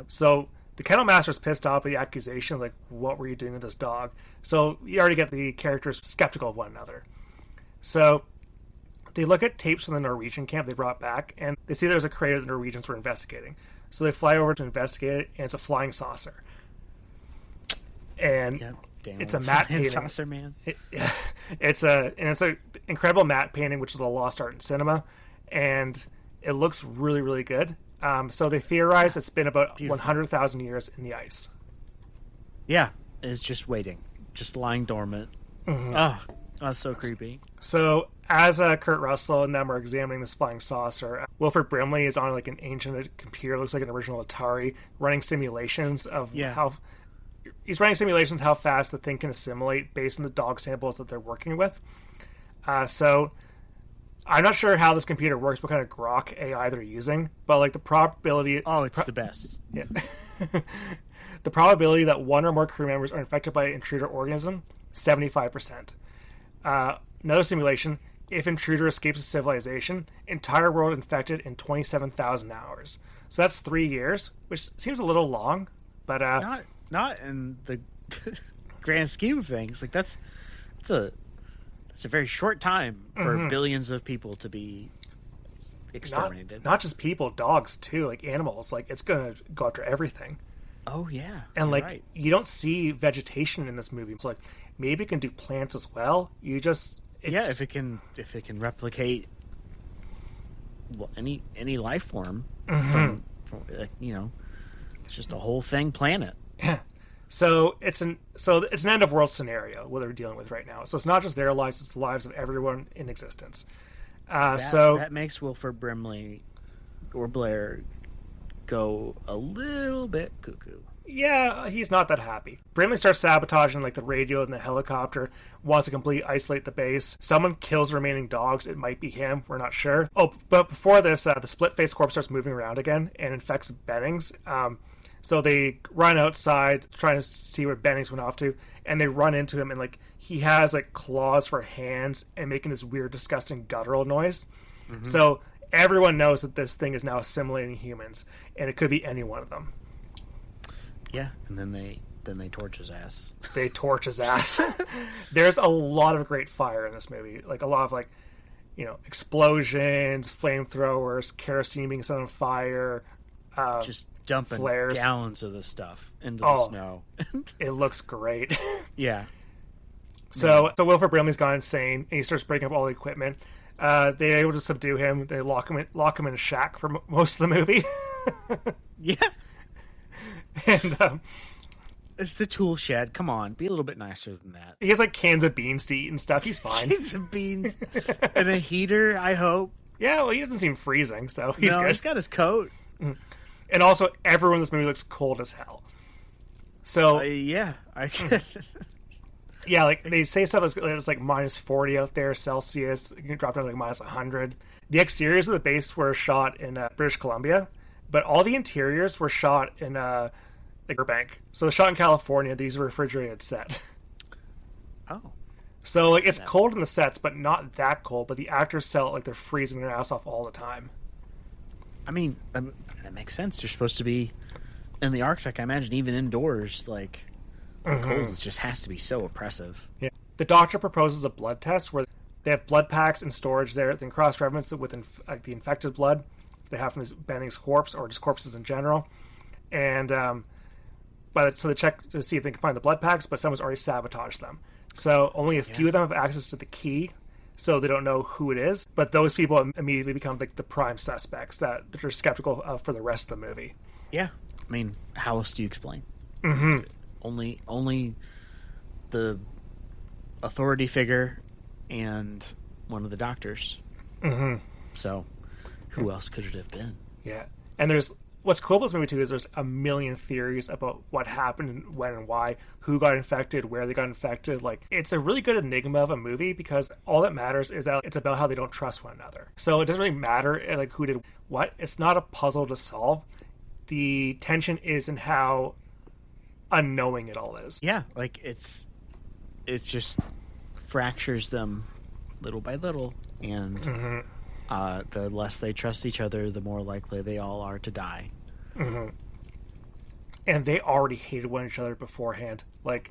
So the kennel master's pissed off at the accusation, like, what were you doing with this dog? So you already get the characters skeptical of one another. So they look at tapes from the Norwegian camp they brought back, and they see there's a crater the Norwegians were investigating. So they fly over to investigate it, and it's a flying saucer. And it's a matte painting. Saucer man. It's an incredible matte painting, which is a lost art in cinema, and it looks really, really good. So they theorize it's been about 100,000 years in the ice. Yeah, it's just waiting, just lying dormant. Oh, that's so creepy. So as Kurt Russell and them are examining this flying saucer, Wilford Brimley is on, like, an ancient computer, looks like an original Atari, running simulations of how he's running simulations how fast the thing can assimilate based on the dog samples that they're working with. So I'm not sure how this computer works, what kind of grok AI they're using, but like the probability... Oh, it's the best. Yeah. The probability that one or more crew members are infected by an intruder organism, 75%. Another simulation, if intruder escapes a civilization, entire world infected in 27,000 hours. So that's 3 years, which seems a little long, but... Not in the grand scheme of things. Like, that's a very short time for billions of people to be exterminated. Not just people, dogs too, like animals. Like, it's going to go after everything. Oh yeah, and like right. You don't see vegetation in this movie. It's like maybe it can do plants as well. If it can replicate any life form from it's just a whole thing planet. Yeah. So it's an end of world scenario what they're dealing with right now. So it's not just their lives; it's the lives of everyone in existence. That makes Wilford Brimley or Blair go a little bit cuckoo. Yeah, he's not that happy. Brimley starts sabotaging like the radio and the helicopter, wants to completely isolate the base. Someone kills the remaining dogs. It might be him. We're not sure. Oh, but before this, the split-faced corpse starts moving around again and infects Bennings. So they run outside trying to see where Bennings went off to, and they run into him, and like he has like claws for hands and making this weird, disgusting guttural noise. Mm-hmm. So everyone knows that this thing is now assimilating humans, and it could be any one of them. Yeah, and then they torch his ass. They torch his ass. There's a lot of great fire in this movie. Like a lot of explosions, flamethrowers, kerosene being set on fire. Just dumping flares. Gallons of this stuff into the snow. It looks great. Yeah. So Wilford Brimley's gone insane, and he starts breaking up all the equipment. They're able to subdue him. They lock him in a shack for most of the movie. Yeah. And it's the tool shed. Come on, be a little bit nicer than that. He has like cans of beans to eat and stuff. He's fine. Cans of beans and a heater, I hope. Yeah, well, he doesn't seem freezing, so he's good. He's got his coat. And also, everyone in this movie looks cold as hell. So yeah, yeah, like they say stuff it's like minus 40 out there Celsius. You can drop down to like minus 100. The exteriors of the base were shot in British Columbia, but all the interiors were shot in Burbank. So they're shot in California. These are refrigerated set. Oh. So like it's cold in the sets, but not that cold. But the actors sell it like they're freezing their ass off all the time. I mean, that makes sense. You're supposed to be in the Arctic. I imagine even indoors, like the cold just has to be so oppressive. Yeah. The doctor proposes a blood test where they have blood packs in storage there, then cross-reference it with the infected blood they have from Benning's corpse or just corpses in general, and so they check to see if they can find the blood packs, but someone's already sabotaged them. So only a few of them have access to the key, so they don't know who it is. But those people immediately become like the prime suspects that they're skeptical of for the rest of the movie. Yeah, I mean, how else do you explain? Mm-hmm. Only the authority figure and one of the doctors. Mm-hmm. So, who else could it have been? Yeah, and what's cool about this movie too is there's a million theories about what happened and when and why, who got infected, where they got infected. Like, it's a really good enigma of a movie because all that matters is that it's about how they don't trust one another. So it doesn't really matter like who did what. It's not a puzzle to solve. The tension is in how unknowing it all is. Yeah, like it's just fractures them little by little, and the less they trust each other, the more likely they all are to die. Mm-hmm. And they already hated one each other beforehand. Like,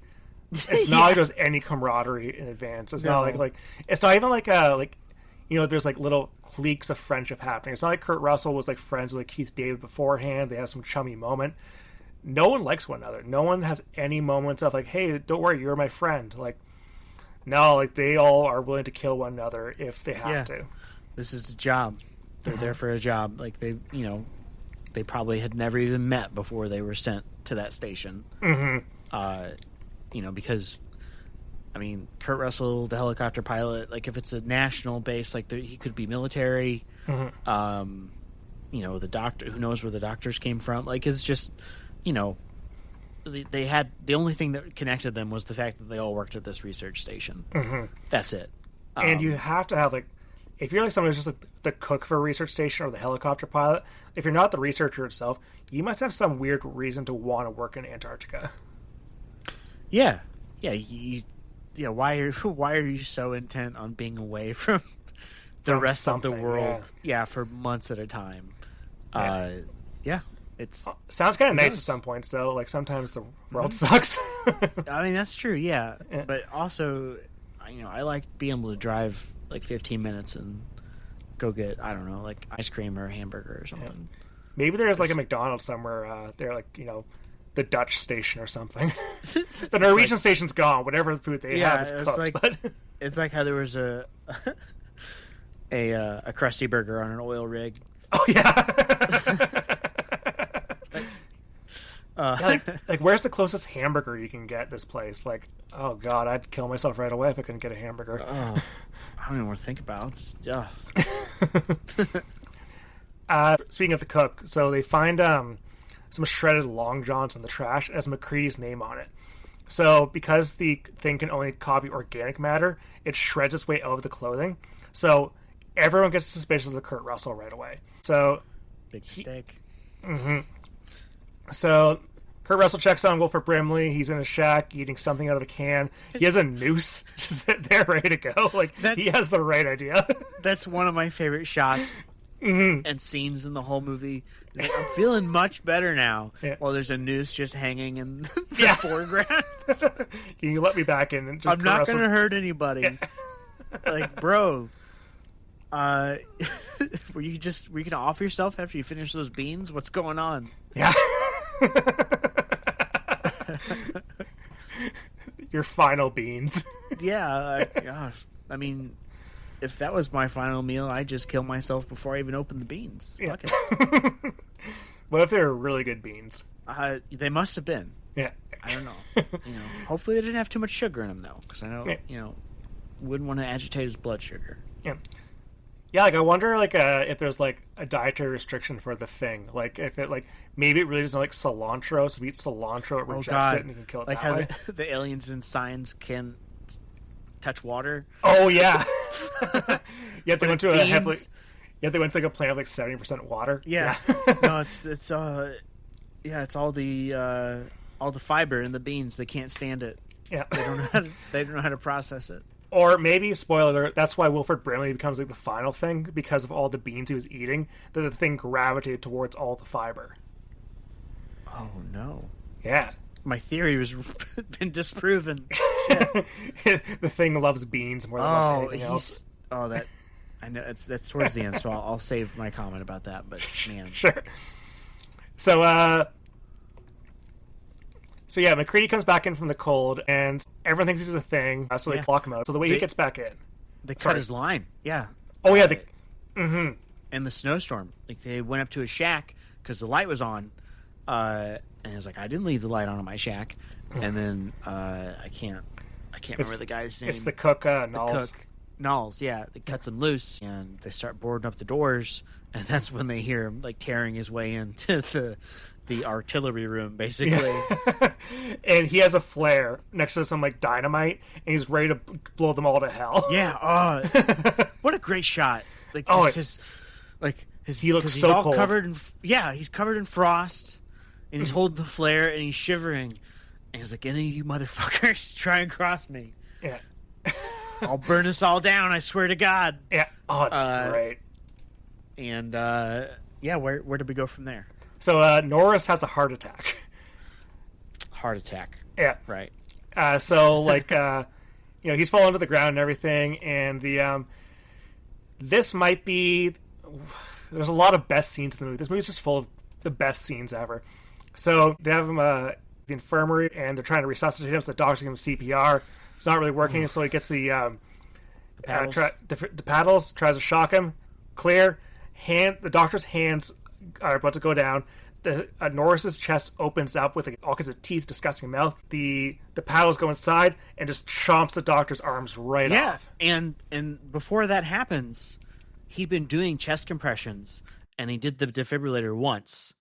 it's not like there's any camaraderie in advance. It's not like it's not even like there's like little cliques of friendship happening. It's not like Kurt Russell was like friends with like Keith David beforehand. They have some chummy moment. No one likes one another. No one has any moments of like, hey, don't worry, you're my friend. Like, no, like they all are willing to kill one another if they have to. This is a job. They're there for a job. Like they probably had never even met before they were sent to that station. Mm-hmm. Because, I mean, Kurt Russell, the helicopter pilot, like if it's a national base, like he could be military. Mm-hmm. The doctor, who knows where the doctors came from? Like it's just, they had the only thing that connected them was the fact that they all worked at this research station. Mm-hmm. That's it. And you have to have, like, if you're like someone who's just like the cook for a research station or the helicopter pilot, if you're not the researcher itself, you must have some weird reason to want to work in Antarctica. Yeah. Why are you so intent on being away from the rest of the world? Yeah, for months at a time. It's sounds kind of nice at some points, though. Like, sometimes the world sucks. I mean, that's true. Yeah, but also, I like being able to drive like 15 minutes and go get, I don't know, like ice cream or a hamburger or something. Yeah. Maybe there's like a McDonald's somewhere there, like, the Dutch station or something. The Norwegian station's gone. Whatever food they have is cooked. It's like how there was a Krusty Burger on an oil rig. Oh, yeah. Like, where's the closest hamburger you can get this place? Like, oh, God, I'd kill myself right away if I couldn't get a hamburger. Oh, I don't even want to think about it. Speaking of the cook, so they find some shredded long johns in the trash. It has McCready's name on it. So because the thing can only copy organic matter, it shreds its way out of the clothing. So everyone gets suspicious of Kurt Russell right away. So big mistake. So Kurt Russell checks on Wilford Brimley. He's in a shack eating something out of a can. He has a noose just there ready to go. Like, he has the right idea. That's one of my favorite shots and scenes in the whole movie. Like, I'm feeling much better now. Yeah. Well, there's a noose just hanging in the foreground. Can you let me back in? And just I'm not going to hurt anybody. Yeah. Like, bro, were you going to off yourself after you finish those beans? What's going on? Yeah. Your final beans. Yeah. I mean, if that was my final meal, I'd just kill myself before I even opened the beans. Yeah. Fuck it. What if they were really good beans? They must have been. Yeah. I don't know. Hopefully they didn't have too much sugar in them, though, because I know, wouldn't want to agitate his blood sugar. Yeah. Yeah, like, I wonder, like, if there's, like, a dietary restriction for the thing. Like, if it, like, maybe it really doesn't like cilantro, so if you eat cilantro, it rejects it and you can kill it like that way. How the aliens in Signs can touch water. Oh, yeah. Yeah, they went to like a planet with, like, 70% water. Yeah. No, it's all the fiber in the beans. They can't stand it. Yeah. They don't know how to process it. Or maybe, spoiler alert, that's why Wilford Brimley becomes like the final thing, because of all the beans he was eating, that the thing gravitated towards all the fiber. Oh, no. Yeah. My theory was been disproven. The thing loves beans more than loves anything else. That I know that's towards the end, so I'll save my comment about that. But man, sure. So yeah, McCready comes back in from the cold, and everyone thinks he's a thing, so they lock him out. So the way he gets back in, they cut his line. Yeah. Oh yeah. And the snowstorm, like, they went up to his shack because the light was on, and he was like, "I didn't leave the light on in my shack." And then I can't remember the guy's name. It's the cook, Knowles. Knowles, yeah. It cuts him loose, and they start boarding up the doors, and that's when they hear him, like, tearing his way into the artillery room, basically. Yeah. And he has a flare next to some, like, dynamite, and he's ready to blow them all to hell. Yeah. What a great shot. Like, he looks so all cold. He's covered in frost, and he's holding the flare, and he's shivering. And he's like, "Any of you motherfuckers try and cross me. Yeah. I'll burn us all down, I swear to God." Yeah. Oh, it's great. And, where did we go from there? So, Norris has a heart attack. Heart attack. Yeah. Right. He's fallen to the ground and everything, and this might be... There's a lot of best scenes in the movie. This movie's just full of the best scenes ever. So, they have him the infirmary, and they're trying to resuscitate him, so the doctors give him CPR. It's not really working, so he gets the paddles, tries to shock him. Clear. The doctor's hands are about to go down. Norris's chest opens up with all kinds of teeth, disgusting mouth. The paddles go inside and just chomps the doctor's arms right off. And before that happens, he'd been doing chest compressions, and he did the defibrillator once.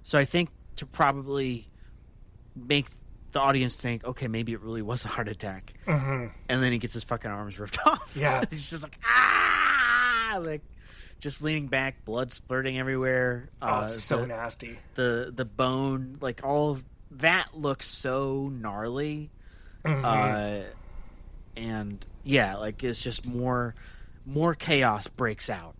So I think to probably make the audience think, okay, maybe it really was a heart attack. And then he gets his fucking arms ripped off. Yeah. He's just like, ah! Like, just leaning back, blood splurting everywhere. It's so nasty. The bone, like, all of that looks so gnarly. And, yeah, like, it's just more chaos breaks out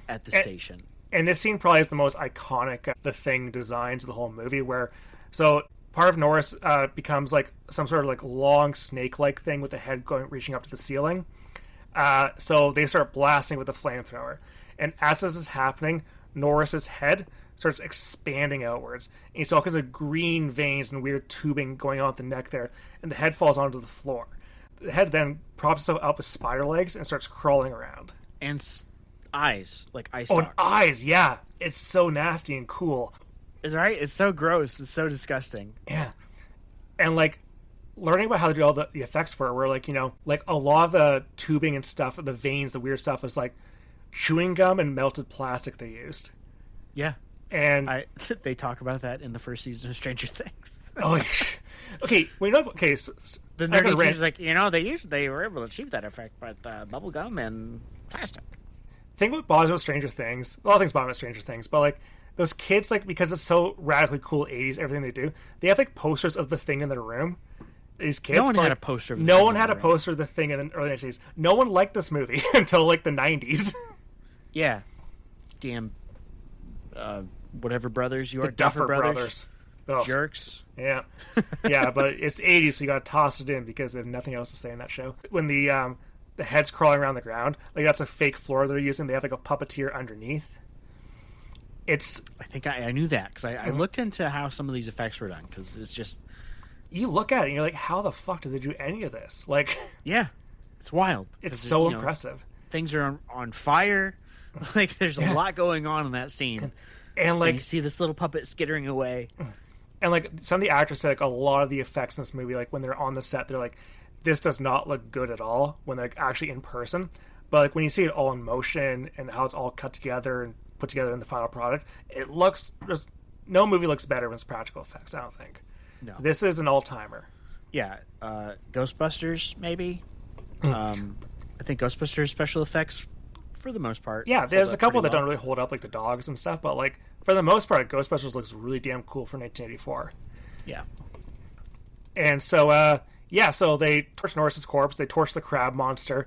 at the station. And this scene probably is the most iconic the Thing designs of the whole movie, where so part of Norris becomes like some sort of like long snake-like thing with the head reaching up to the ceiling. So they start blasting with the flamethrower, and as this is happening, Norris's head starts expanding outwards, and you see all kinds of green veins and weird tubing going on at the neck there, and the head falls onto the floor. The head then props itself up with spider legs and starts crawling around. And eyes, like eye Oh, stalks. and eyes, yeah. It's so nasty and cool. It's right. It's so gross. It's so disgusting. Yeah. And, like, learning about how to do all the effects for it, where, like, you know, like, a lot of the tubing and stuff, the veins, the weird stuff, is, like, chewing gum and melted plastic they used. Yeah. And they talk about that in the first season of Stranger Things. Okay, we know. Okay, so the nerdy teacher's like, you know, they were able to achieve that effect, but bubble gum and plastic. Thing what bothers me about Stranger Things, a lot of things bother me about Stranger Things, but like those kids, like because it's so radically cool '80s, everything they do, they have like posters of the Thing in their room. These kids, no one had like, a poster. Of no one had a poster of the Thing in the early '90s. No one liked this movie until like the '90s. Yeah, damn, whatever brothers you are, The Duffer Brothers. Ugh. Jerks. Yeah, yeah, but it's '80s, so you got to toss it in because they have nothing else to say in that show. When the head's crawling around the ground, like that's a fake floor they're using. They have like a puppeteer underneath. I think I knew that because I looked into how some of these effects were done, because it's just, you look at it and you're like, how the fuck did they do any of this? Like, yeah, it's wild. It's so impressive. Things are on fire. Like, there's a lot going on in that scene, and like you see this little puppet skittering away. And like some of the actors say, like a lot of the effects in this movie, like when they're on the set, they're like, this does not look good at all when they're actually in person. But like when you see it all in motion and how it's all cut together and put together in the final product, it looks, no movie looks better when it's practical effects, I don't think. No. This is an all-timer. Yeah. Ghostbusters, maybe. I think Ghostbusters special effects, for the most part. Yeah, there's a couple that don't really hold up, like the dogs and stuff, but like for the most part, Ghostbusters looks really damn cool for 1984. Yeah. And so, so they torch Norris's corpse, they torch the crab monster.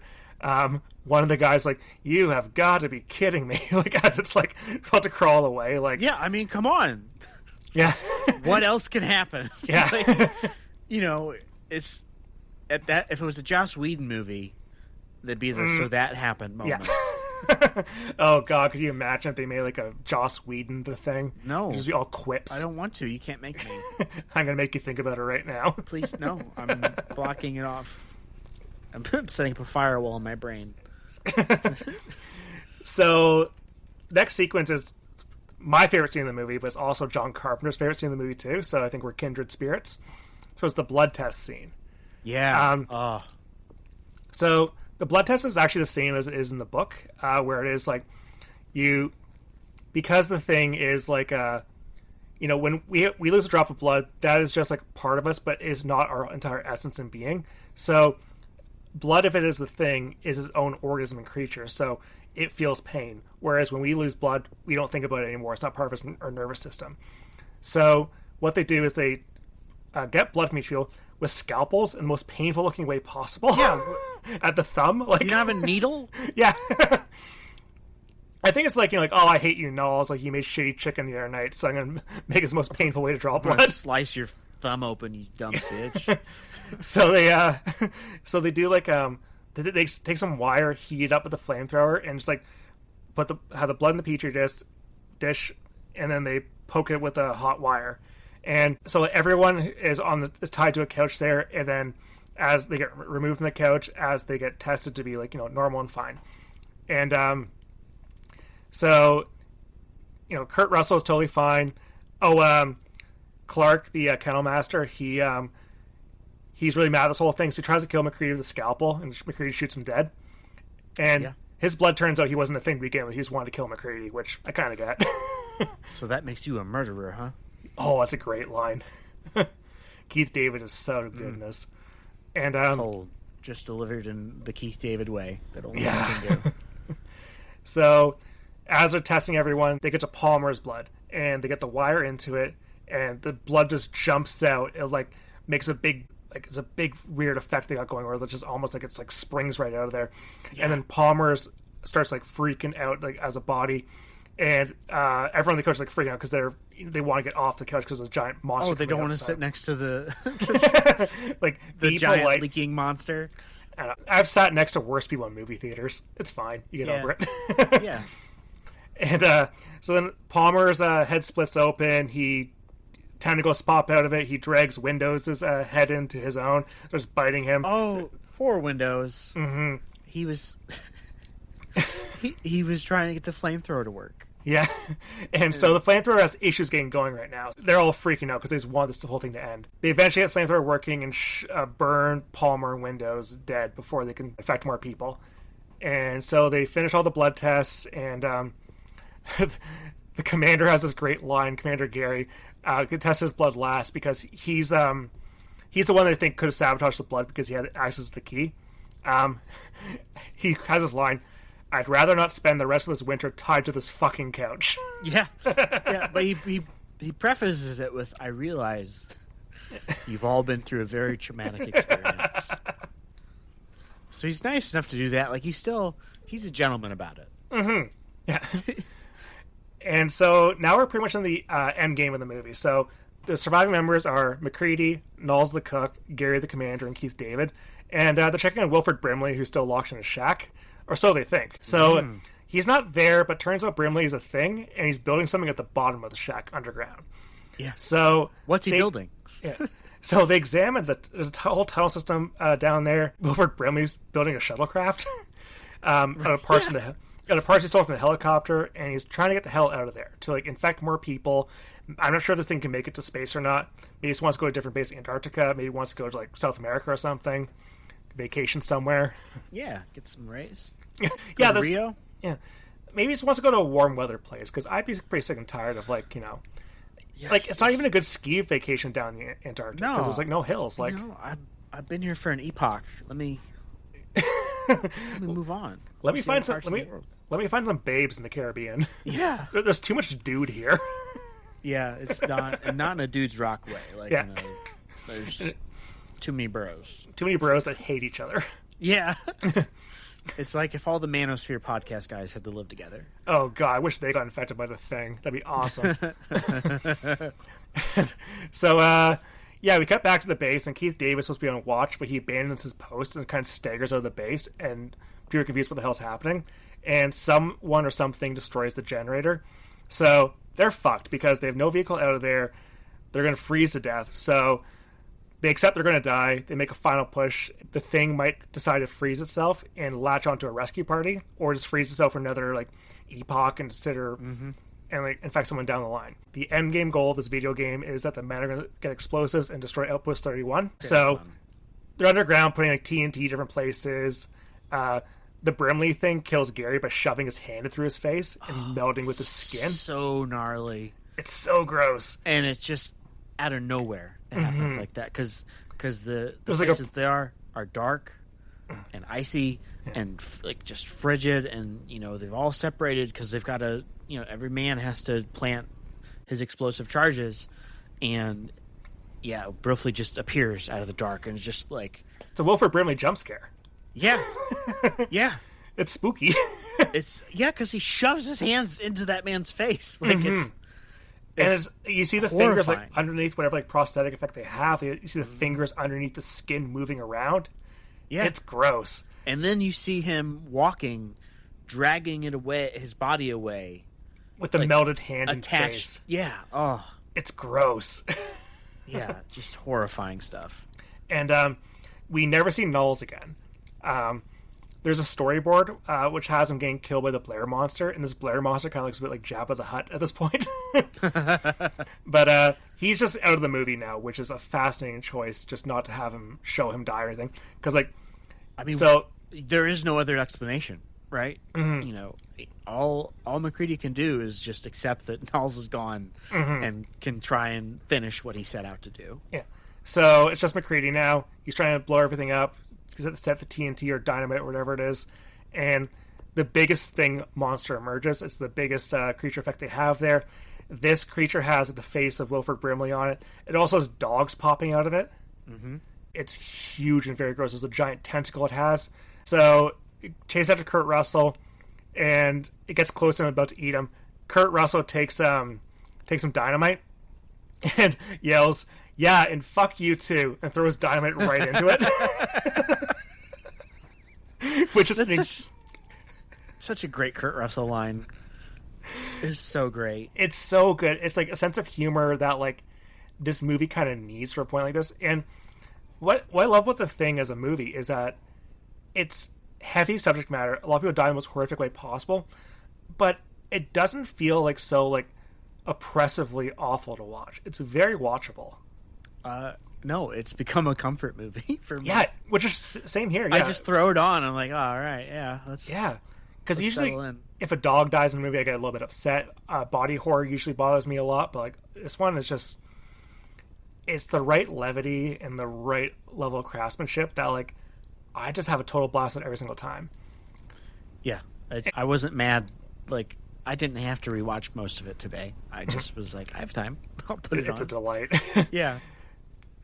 One of the guys like, you have got to be kidding me. Like, as it's like about to crawl away. Like, yeah, I mean, come on. Yeah. What else can happen? Yeah. Like, you know, it's at that, if it was a Joss Whedon movie, there'd be the so that happened moment. Yeah. Oh god, could you imagine if they made like a Joss Whedon the Thing? No. It'd just be all quips. I don't want to. You can't make me. I'm gonna make you think about it right now. Please, no. I'm blocking it off. I'm setting up a firewall in my brain. So, next sequence is my favorite scene in the movie, but it's also John Carpenter's favorite scene in the movie too, so I think we're kindred spirits. So it's the blood test scene. Yeah. So the blood test is actually the same as it is in the book, where it is like because the Thing is like when we lose a drop of blood, that is just like part of us, but is not our entire essence and being. So blood, if it is the Thing, is its own organism and creature, so it feels pain. Whereas when we lose blood, we don't think about it anymore. It's not part of our nervous system. So what they do is they get blood from each people with scalpels in the most painful looking way possible. Yeah. At the thumb. Like, you have a needle? Yeah. I think it's like, oh, I hate you, Knowles. Like, you made shitty chicken the other night, so I'm going to make it the most painful way to draw blood. Slice your thumb open, you dumb bitch. So they do like, they take some wire, heat it up with the flamethrower, and just like have the blood in the petri dish, and then they poke it with a hot wire. And so everyone is tied to a couch there, and then as they get removed from the couch, as they get tested to be like, normal and fine. And so Kurt Russell is totally fine. Clark, the kennel master, he's really mad at this whole thing, so he tries to kill McCready with a scalpel, and McCready shoots him dead. And his blood turns out he wasn't a Thing to begin with. He just wanted to kill McCready, which I kind of get. So that makes you a murderer, huh? Oh, that's a great line. Keith David is so good in this. And Cold, just delivered in the Keith David way that only he can do. So, as they're testing everyone, they get to Palmer's blood, and they get the wire into it, and the blood just jumps out. It like makes a big, like it's a big weird effect they got going, where it's just almost like it's like springs right out of there. Yeah. And then Palmer's starts like freaking out like as a body, and everyone on the couch is like freaking out because they want to get off the couch because there's a giant monster. Oh, they don't want to sit next to the like the people, giant like, leaking monster. I've sat next to worse people in movie theaters. It's fine. You get over it. Yeah. And so then Palmer's head splits open. Tentacles pop out of it. He drags Windows' head into his own. Starts biting him. Oh, poor Windows. Mm-hmm. He was he was trying to get the flamethrower to work. Yeah. And so the flamethrower has issues getting going right now. They're all freaking out because they just want this whole thing to end. They eventually get the flamethrower working and burn Palmer and Windows dead before they can infect more people. And so they finish all the blood tests, and the commander has this great line, Commander Gary, could test his blood last because he's the one they think could have sabotaged the blood because he had access to the key. He has this line, "I'd rather not spend the rest of this winter tied to this fucking couch." Yeah. Yeah, but he prefaces it with, "I realize you've all been through a very traumatic experience." So he's nice enough to do that. Like, he's a gentleman about it. Mm-hmm. Yeah. And so now we're pretty much in the end game of the movie. So the surviving members are MacReady, Knowles the cook, Gary the commander, and Keith David. And they're checking on Wilford Brimley, who's still locked in his shack. Or so they think. So he's not there, but turns out Brimley is a thing, and he's building something at the bottom of the shack underground. Yeah. So what's he building? Yeah. So they examined there's a whole tunnel system down there. Wilford Brimley's building a shuttlecraft out of parts he stole from the helicopter, and he's trying to get the hell out of there to like infect more people. I'm not sure if this thing can make it to space or not. Maybe he just wants to go to a different base in Antarctica. Maybe he wants to go to like South America or something. Vacation somewhere. Yeah, get some rays. Yeah, Rio. Yeah, maybe he just wants to go to a warm weather place because I'd be pretty sick and tired of like Yes, like it's not even a good ski vacation down in Antarctica because there's like no hills. Like I've been here for an epoch. Let me move on. Let me find some babes in the Caribbean. Yeah, there's too much dude here. Yeah, it's not in a dude's rock way. Like, there's too many bros. Too many bros that hate each other. Yeah. It's like if all the Manosphere podcast guys had to live together. Oh, God, I wish they got infected by the thing. That'd be awesome. So, we cut back to the base, and Keith Davis was supposed to be on watch, but he abandons his post and kind of staggers out of the base, and people are confused what the hell's happening. And someone or something destroys the generator. So they're fucked because they have no vehicle out of there. They're going to freeze to death. So they accept they're going to die. They make a final push. The thing might decide to freeze itself and latch onto a rescue party, or just freeze itself for another like epoch and consider and like infect someone down the line. The end game goal of this video game is that the men are going to get explosives and destroy Outpost 31. So they're underground, putting like TNT different places. The Brimley thing kills Gary by shoving his hand through his face and melting with his skin. So gnarly. It's so gross. And it's just out of nowhere. It happens like that because the places they are dark and icy and like just frigid, and they've all separated because they've got to every man has to plant his explosive charges, and Brimley just appears out of the dark and it's just like it's a Wilford Brimley jump scare. Yeah. Yeah. It's spooky. It's because he shoves his hands into that man's face. Like it's you see the horrifying. fingers like underneath whatever like prosthetic effect they have. You see the fingers underneath the skin moving around. Yeah. It's gross. And then you see him walking, dragging it away, his body away. With the like, melted hand attached. And face. Yeah. Oh. It's gross. Yeah. Just horrifying stuff. And we never see Knowles again. There's a storyboard which has him getting killed by the Blair monster, and this Blair monster kind of looks a bit like Jabba the Hutt at this point. But he's just out of the movie now, which is a fascinating choice, just not to have him show him die or anything. Because, like, I mean, so there is no other explanation, right? All MacReady can do is just accept that Knowles is gone and can try and finish what he set out to do. Yeah. So it's just McCready now. He's trying to blow everything up, set the TNT or dynamite or whatever it is, and the biggest thing monster emerges. It's the biggest creature effect they have there. This creature has the face of Wilford Brimley on it. It also has dogs popping out of it. Mm-hmm. It's huge and very gross. There's a giant tentacle it has. So it chases after Kurt Russell, and it gets close to him, about to eat him. Kurt Russell takes some dynamite and yells, "Yeah, and fuck you too," and throws dynamite right into it. Which is such a great Kurt Russell line. It's so great. It's so good. It's like a sense of humor that like this movie kind of needs for a point like this. And what I love with The Thing as a movie is that it's heavy subject matter. A lot of people die in the most horrific way possible, but it doesn't feel like so like oppressively awful to watch. It's very watchable. No, it's become a comfort movie for me. Yeah, which is same here. Yeah. I just throw it on. I'm like, oh, all right, yeah, because usually if a dog dies in a movie, I get a little bit upset. Body horror usually bothers me a lot, but like this one is just, it's the right levity and the right level of craftsmanship that like I just have a total blast with every single time. Yeah, I wasn't mad. Like I didn't have to rewatch most of it today. I just was like, I have time. I'll put it on. It's a delight. Yeah.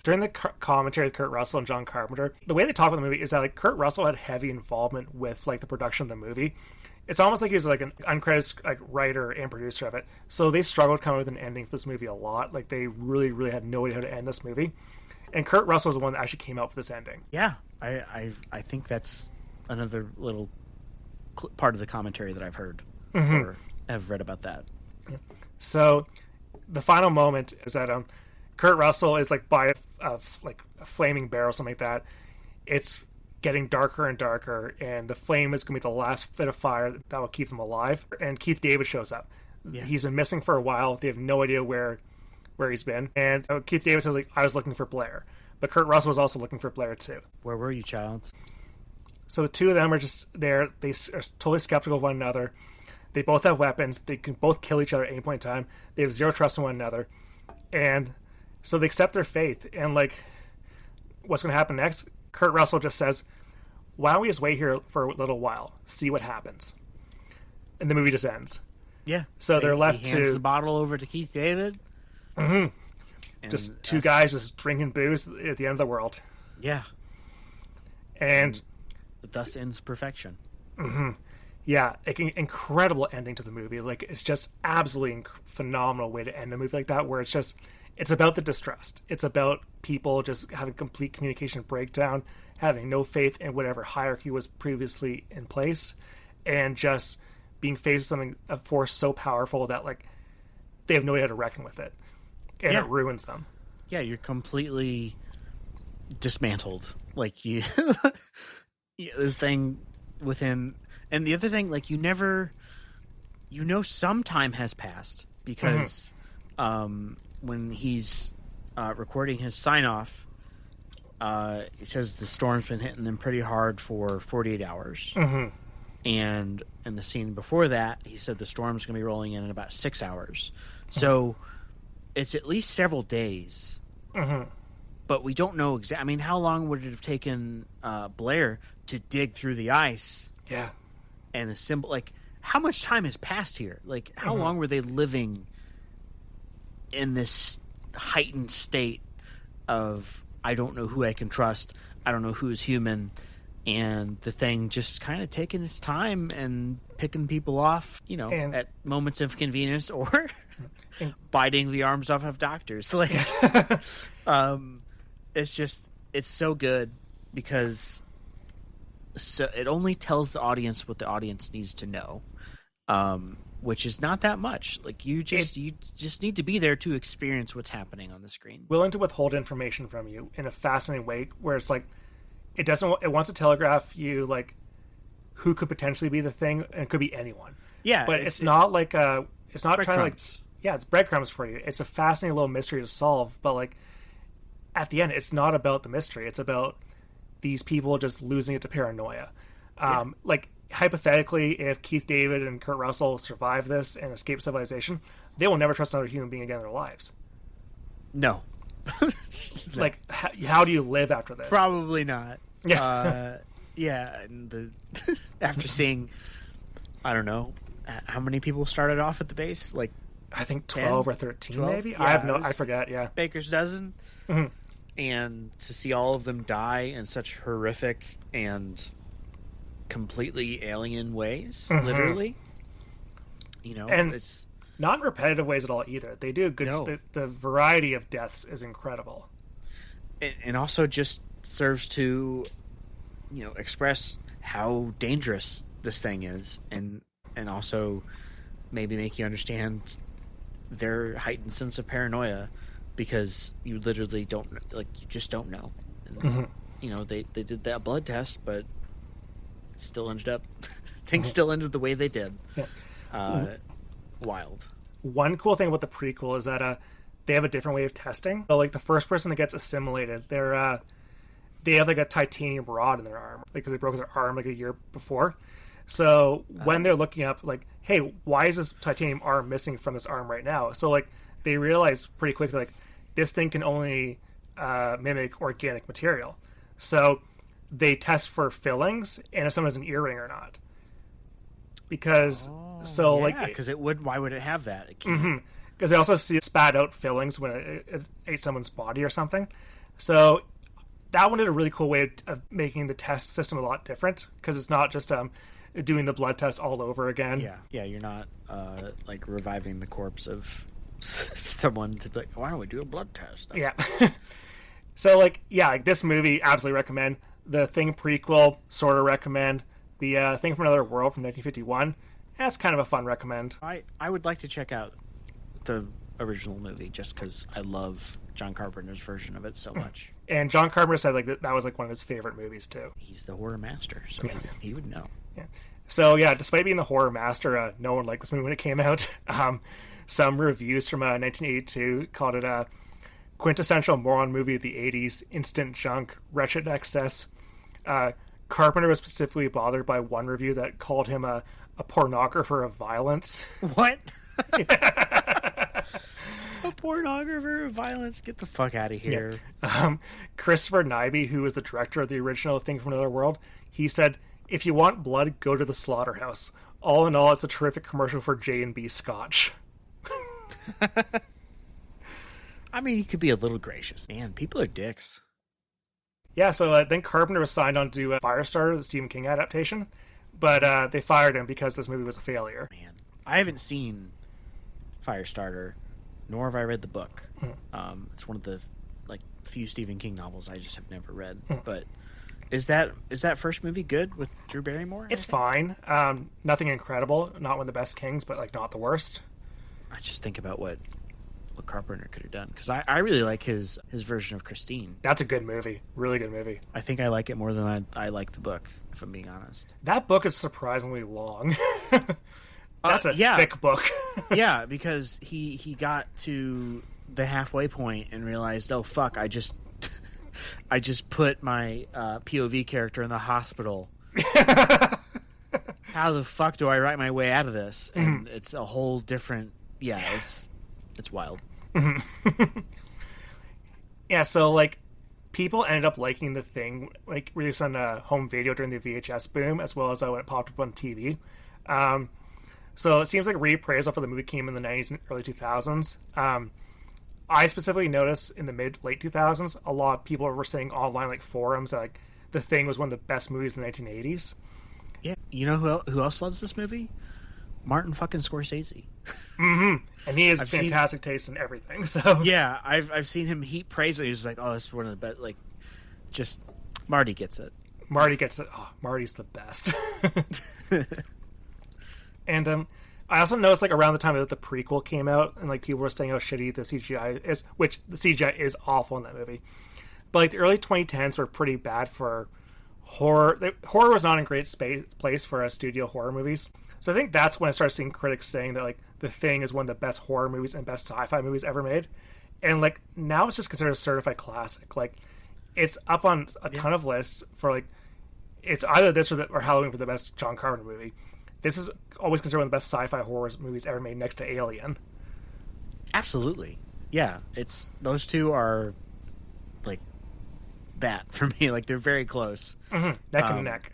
During the commentary with Kurt Russell and John Carpenter, the way they talk about the movie is that like Kurt Russell had heavy involvement with like the production of the movie. It's almost like he was like an uncredited like writer and producer of it. So they struggled coming with an ending for this movie a lot. Like they really, really had no idea how to end this movie. And Kurt Russell was the one that actually came out with this ending. Yeah, I think that's another little part of the commentary that I've heard or have read about that. Yeah. So the final moment is that Kurt Russell is like by a flaming barrel, something like that. It's getting darker and darker, and the flame is going to be the last bit of fire that will keep them alive. And Keith David shows up. Yeah. He's been missing for a while. They have no idea where he's been. And Keith David says, like, I was looking for Blair. But Kurt Russell was also looking for Blair, too. Where were you, child? So the two of them are just there. They are totally skeptical of one another. They both have weapons. They can both kill each other at any point in time. They have zero trust in one another. And so they accept their fate. And, like, what's going to happen next? Kurt Russell just says, why don't we just wait here for a little while, see what happens? And the movie just ends. Yeah. So they're left he hands the bottle over to Keith David. Mm-hmm. Just two guys just drinking booze at the end of the world. Yeah. And thus ends perfection. Mm-hmm. Yeah, incredible ending to the movie. Like, it's just absolutely phenomenal way to end the movie like that, where it's about the distrust. It's about people just having complete communication breakdown, having no faith in whatever hierarchy was previously in place, and just being faced with something, a force so powerful that, like, they have no idea how to reckon with it. And it ruins them. Yeah, you're completely dismantled. Like, you... this thing within... And the other thing, like, some time has passed, because when he's recording his sign-off, he says the storm's been hitting them pretty hard for 48 hours. Mm-hmm. And in the scene before that, he said the storm's going to be rolling in about 6 hours. So it's at least several days. Mm-hmm. But we don't know exactly. I mean, how long would it have taken Blair to dig through the ice? Yeah. And assemble, like, how much time has passed here? Like, how long were they living in this heightened state of, I don't know who I can trust, I don't know who is human, and the thing just kind of taking its time and picking people off, at moments of convenience, or biting the arms off of doctors. Like, it's so good, because it only tells the audience what the audience needs to know, which is not that much. Like, you just need to be there to experience what's happening on the screen. Willing to withhold information from you in a fascinating way, where it's like it wants to telegraph you, like, who could potentially be the thing, and it could be anyone. Yeah, but it's not like it's not trying to, like, it's breadcrumbs for you. It's a fascinating little mystery to solve, but, like, at the end, it's not about the mystery. It's about these people just losing it to paranoia. Like, hypothetically, if Keith David and Kurt Russell survive this and escape civilization, they will never trust another human being again in their lives. No. Like, how do you live after this? Probably not. Yeah. Yeah, and after seeing, I don't know, how many people started off at the base? Like, I think 10? 12 or 13, 12? maybe? Yeah, I forget, yeah. Baker's dozen. Mm-hmm. And to see all of them die in such horrific and completely alien ways, literally. You know, and it's not repetitive ways at all either. They do a good. No. The variety of deaths is incredible, and also just serves to, you know, express how dangerous this thing is, and also maybe make you understand their heightened sense of paranoia, because you literally don't, like, you just don't know. And, you know, they did that blood test, but it still ended up things still ended the way they did. Yeah. Wild. One cool thing about the prequel is that they have a different way of testing. So, like, the first person that gets assimilated, they have like a titanium rod in their arm, like, because they broke their arm like a year before. So when they're looking up, like, hey, why is this titanium arm missing from this arm right now? So, like, they realize pretty quickly, like, this thing can only mimic organic material. So they test for fillings and if someone has an earring or not. Because because it would. Why would it have that? Because they also see it spat out fillings when it ate someone's body or something. So that one did a really cool way of making the test system a lot different, because it's not just doing the blood test all over again. Yeah, you're not like reviving the corpse of someone to be like, why don't we do a blood test? So, like, yeah, like, this movie, absolutely recommend. The Thing prequel, sort of recommend. The Thing from Another World from 1951, that's kind of a fun recommend. I would like to check out the original movie just because I love John Carpenter's version of it so much. And John Carpenter said, like, that was, like, one of his favorite movies too. He's the horror master, so he would know. Yeah. So yeah, despite being the horror master, no one liked this movie when it came out. Some reviews from 1982 called it a quintessential moron movie of the 80s, instant junk, wretched excess. Carpenter was specifically bothered by one review that called him a pornographer of violence. What? A pornographer of violence? Get the fuck out of here. Yeah. Christopher Nyby, who was the director of the original Thing from Another World, he said, "If you want blood, go to the slaughterhouse. All in all, it's a terrific commercial for J&B Scotch." I mean, you could be a little gracious. Man, people are dicks. Yeah, so then Carpenter was signed on to do Firestarter, the Stephen King adaptation, but they fired him because this movie was a failure. Man, I haven't seen Firestarter, nor have I read the book. It's one of the, like, few Stephen King novels I just have never read. But is that first movie good with Drew Barrymore? It's fine. Nothing incredible. Not one of the best Kings, but, like, not the worst. I just think about what Carpenter could have done, because I really like his version of Christine. That's a good movie. Really good movie. I think I like it more than I like the book, if I'm being honest. That book is surprisingly long. That's a thick book. Yeah, because he got to the halfway point and realized, oh fuck, I just put my POV character in the hospital. How the fuck do I write my way out of this? And it's a whole different. Yeah, it's wild. Yeah, so, like, people ended up liking The Thing, like, released on home video during the VHS boom, as well as when it popped up on TV. So it seems like reappraisal for the movie came in the 90s and early 2000s. I specifically noticed in the mid-late 2000s, a lot of people were saying online, like, forums, that, like, The Thing was one of the best movies in the 1980s. Yeah, you know who else loves this movie? Martin fucking Scorsese. And he has fantastic taste in everything. So yeah, I've seen him heap praise. He's like, oh, this is one of the best. Like, just Marty gets it. Marty gets it. Oh, Marty's the best. And I also noticed, like, around the time that the prequel came out, and, like, people were saying how shitty the CGI is, which the CGI is awful in that movie. But, like, the early 2010s were pretty bad for horror. Horror was not in a great place for studio horror movies. So I think that's when I started seeing critics saying that, like, The Thing is one of the best horror movies and best sci-fi movies ever made. And, like, now it's just considered a certified classic. Like, it's up on a ton of lists for, like, it's either this or Halloween for the best John Carpenter movie. This is always considered one of the best sci-fi horror movies ever made, next to Alien. Absolutely. Yeah, it's those two are like that for me. Like they're very close, Neck and neck.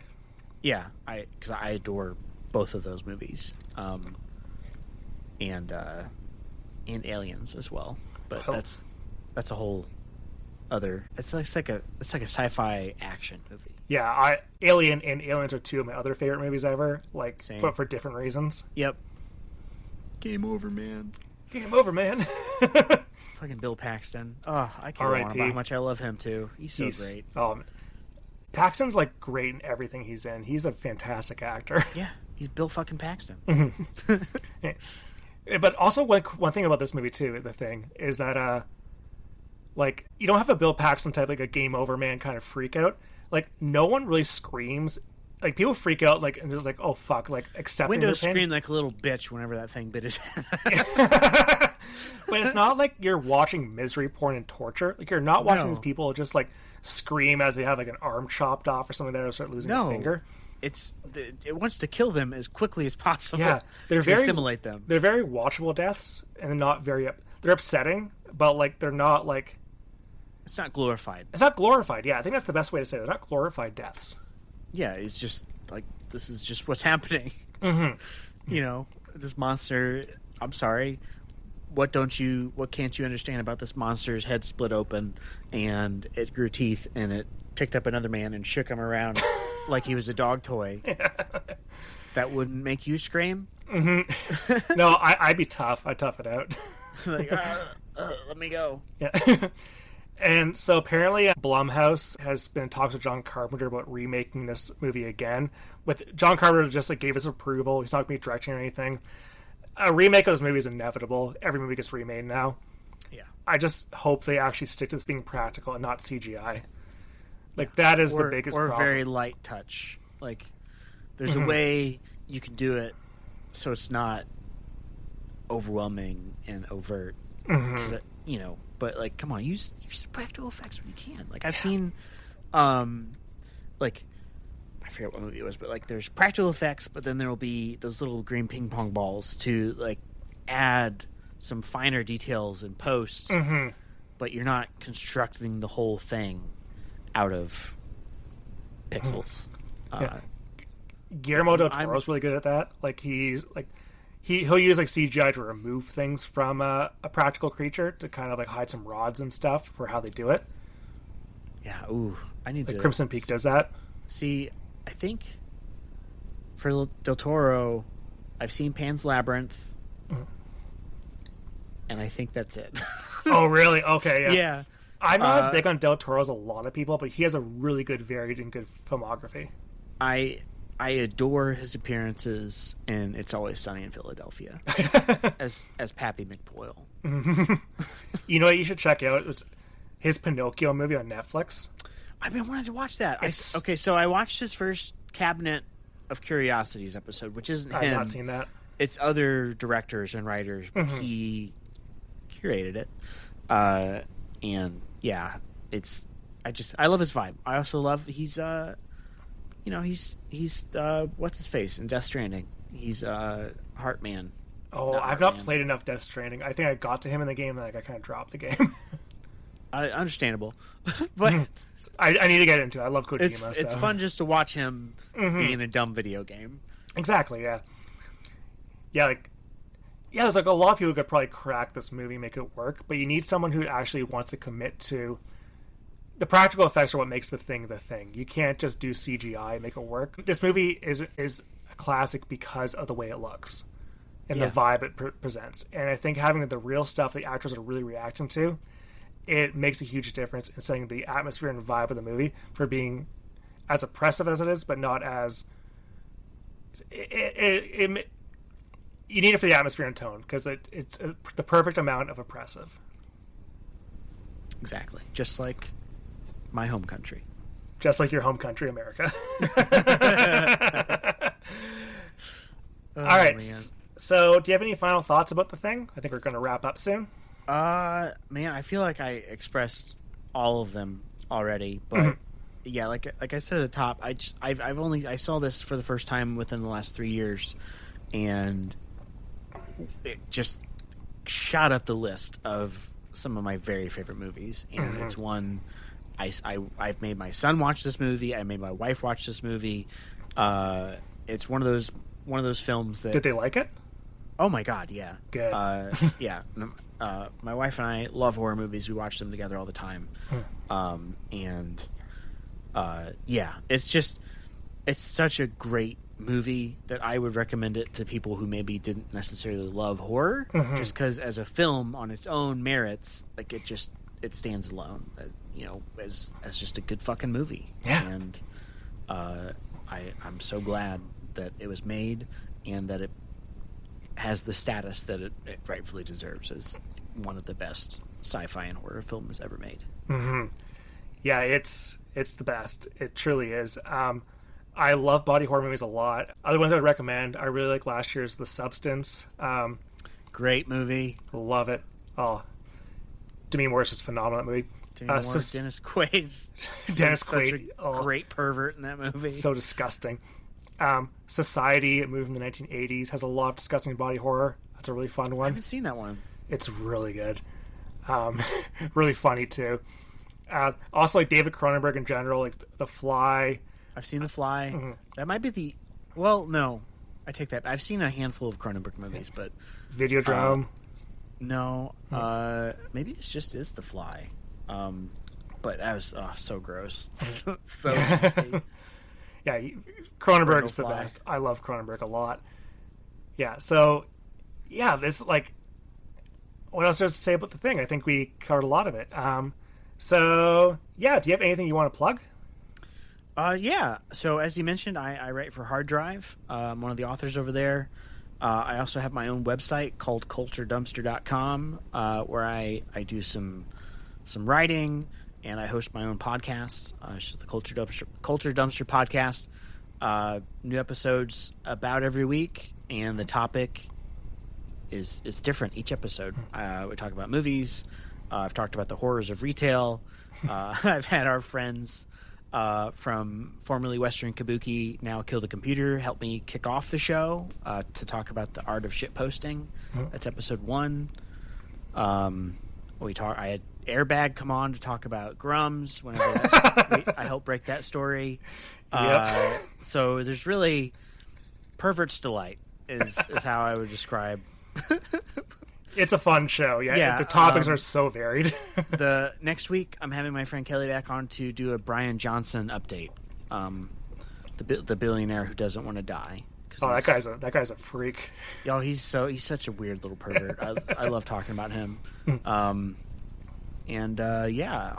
Yeah, because I adore both of those movies, and Aliens as well. But that's a whole other. It's like a sci-fi action movie. Yeah, Alien and Aliens are two of my other favorite movies ever. Like for different reasons. Yep. Game over, man. Game over, man. Fucking Bill Paxton. Oh, I can't remember how much I love him too. He's great. Paxton's like great in everything he's in. He's a fantastic actor. Yeah, he's Bill fucking Paxton. But also, one thing about this movie too, the thing is that like you don't have a Bill Paxton type like a game over man kind of freak out. Like no one really screams. Like people freak out like and just like oh fuck like accepting Windows their pain. screamed like a little bitch whenever that thing bit his head. But it's not like you're watching misery porn and torture. Like you're not watching these people just like scream as they have like an arm chopped off or something there or start losing a finger. It wants to kill them as quickly as possible. Yeah, they're to assimilate them. They're very watchable deaths and they're not very. They're upsetting, but like they're not like. It's not glorified. It's not glorified. Yeah, I think that's the best way to say it. They're not glorified deaths. Yeah, it's just like this is just what's happening. You know, this monster. I'm sorry. What can't you understand about this monster's head split open and it grew teeth and it picked up another man and shook him around like he was a dog toy? Yeah. That wouldn't make you scream? No, I'd be tough. I'd tough it out. Like, let me go. Yeah. And so apparently Blumhouse has been in talks with John Carpenter about remaking this movie again. With John Carpenter just like gave us approval. He's not going to be directing or anything. A remake of this movie is inevitable. Every movie gets remade now. Yeah. I just hope they actually stick to this being practical and not CGI. Like that is the biggest problem. Or very light touch. Like there's a way you can do it so it's not overwhelming and overt. You know, but like come on, use practical effects when you can. Like I've seen like I forget what movie it was, but like there's practical effects, but then there will be those little green ping pong balls to like add some finer details in post, but you're not constructing the whole thing out of pixels. Guillermo del Toro's really good at that. Like he'll use like CGI to remove things from a practical creature to kind of like hide some rods and stuff for how they do it. Yeah, I need like Crimson Peak does that. See, I think for Del Toro, I've seen Pan's Labyrinth, and I think that's it. Oh, really? Okay, yeah. Yeah. I'm not as big on Del Toro as a lot of people, but he has a really good, varied and good filmography. I adore his appearances in It's Always Sunny in Philadelphia as Pappy McPoyle. You know what you should check out? It's his Pinocchio movie on Netflix. I've been wanting to watch that. So I watched his first Cabinet of Curiosities episode, which isn't him. I've not seen that. It's other directors and writers, but he curated it. And yeah, I love his vibe. I also love he's what's his face in Death Stranding. He's Heartman. Oh, I've not played enough Death Stranding. I think I got to him in the game, and like I kind of dropped the game. Understandable, but I need to get into it. I love Kojima. It's fun just to watch him be in a dumb video game. Exactly. Yeah. There's like a lot of people who could probably crack this movie, make it work, but you need someone who actually wants to commit to the practical effects are what makes the thing the thing. You can't just do CGI and make it work. This movie is a classic because of the way it looks and the vibe it presents. And I think having the real stuff the actors are really reacting to, it makes a huge difference in setting the atmosphere and vibe of the movie for being as oppressive as it is, but not as... you need it for the atmosphere and tone, because it's the perfect amount of oppressive. Exactly. Just like my home country. Just like your home country, America. All right. Man. So, do you have any final thoughts about the thing? I think we're going to wrap up soon. Man, I feel like I expressed all of them already, but yeah, like I said at the top, I saw this for the first time within the last 3 years, and it just shot up the list of some of my very favorite movies, and it's one I've made my son watch this movie. I made my wife watch this movie. It's one of those films that... Did they like it? Oh my god, yeah. Good. Yeah. My wife and I love horror movies. We watch them together all the time. Yeah, it's such a great movie that I would recommend it to people who maybe didn't necessarily love horror, just because as a film on its own merits, like it stands alone, as just a good fucking movie. Yeah. And I'm so glad that it was made and that it has the status that it rightfully deserves as one of the best sci-fi and horror films ever made. Yeah, it's the best. It truly is. I love body horror movies a lot. Other ones I would recommend, I really like last year's The Substance. Great movie. Love it. Oh, Demi Moore is just phenomenal in that movie. Demi Moore, Dennis Quaid. Dennis Such Quaid. a great pervert in that movie. So disgusting. Society, a movie from the 1980s, has a lot of disgusting body horror. That's a really fun one. I haven't seen that one. It's really good. Really funny, too. Also, like David Cronenberg in general, like The Fly. I've seen The Fly. That might be the... Well, no. I take that. I've seen a handful of Cronenberg movies, but... Videodrome. No. Maybe it just is The Fly. But that was so gross. So nasty. Yeah, Cronenberg's the best. I love Cronenberg a lot. Yeah, so... Yeah, this, like... What else is there to say about the thing? I think we covered a lot of it. So, yeah, do you have anything you want to plug? Yeah. So, as you mentioned, I write for Hard Drive. I'm one of the authors over there. I also have my own website called culturedumpster.com, where I do some writing, and I host my own podcast, the Culture Dumpster Podcast. New episodes about every week, and the topic is different each episode. We talk about movies. I've talked about the horrors of retail. I've had our friends from formerly Western Kabuki, now Kill the Computer, help me kick off the show to talk about the art of shitposting. That's episode 1. I had Airbag come on to talk about Grums. I helped break that story. So there's really pervert's delight is how I would describe. It's a fun show. Yeah. The topics are so varied. The next week, I'm having my friend Kelly back on to do a Brian Johnson update. The billionaire who doesn't want to die. Oh, that guy's a freak. Yo, he's such a weird little pervert. I love talking about him. I'll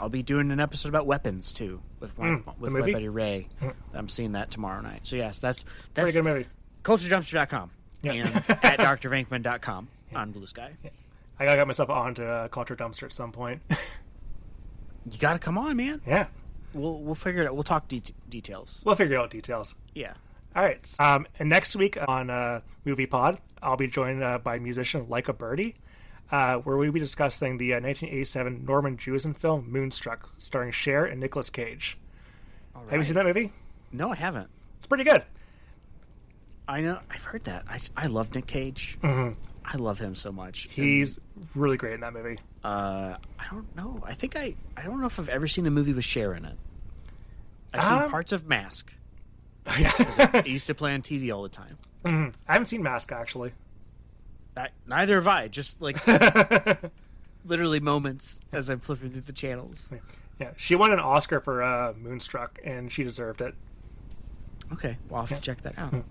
be doing an episode about weapons too with my buddy Ray. I'm seeing that tomorrow night. So yes, that's pretty good movie. CultureDumpster.com and at drvenkman.com on Blue Sky. Yeah. I gotta get myself onto Culture Dumpster at some point. You gotta come on, man. Yeah, we'll figure it out. We'll talk details. We'll figure out details. Yeah. All right. And next week on MoviePod, I'll be joined by musician Like a Birdie, where we'll be discussing the 1987 Norman Jewison film Moonstruck, starring Cher and Nicolas Cage. All right. Have you seen that movie? No, I haven't. It's pretty good. I know. I've heard that. I love Nick Cage. I love him so much. He's really great in that movie. I don't know. I don't know if I've ever seen a movie with Cher in it. I've seen parts of Mask. Yeah. I used to play on TV all the time. I haven't seen Mask, actually. Neither have I. Just like literally moments as I'm flipping through the channels. Yeah, she won an Oscar for Moonstruck, and she deserved it. Okay, well, I'll have to check that out.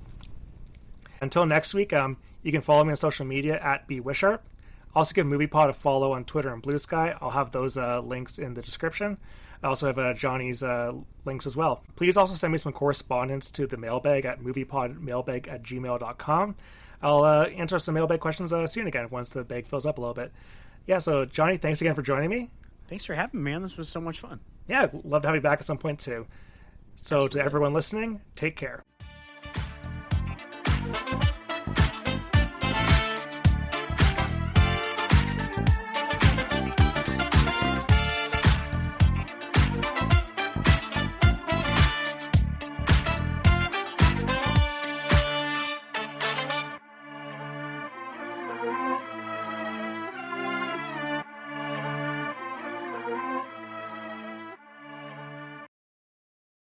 Until next week, you can follow me on social media at bwisharp. Also give MoviePod a follow on Twitter and Blue Sky. I'll have those links in the description. I also have Johnny's links as well. Please also send me some correspondence to the mailbag at moviepodmailbag@gmail.com. I'll answer some mailbag questions soon again once the bag fills up a little bit. Yeah, so Johnny, thanks again for joining me. Thanks for having me, man. This was so much fun. Yeah, I'd love to have you back at some point too. So Absolutely. To everyone listening, take care.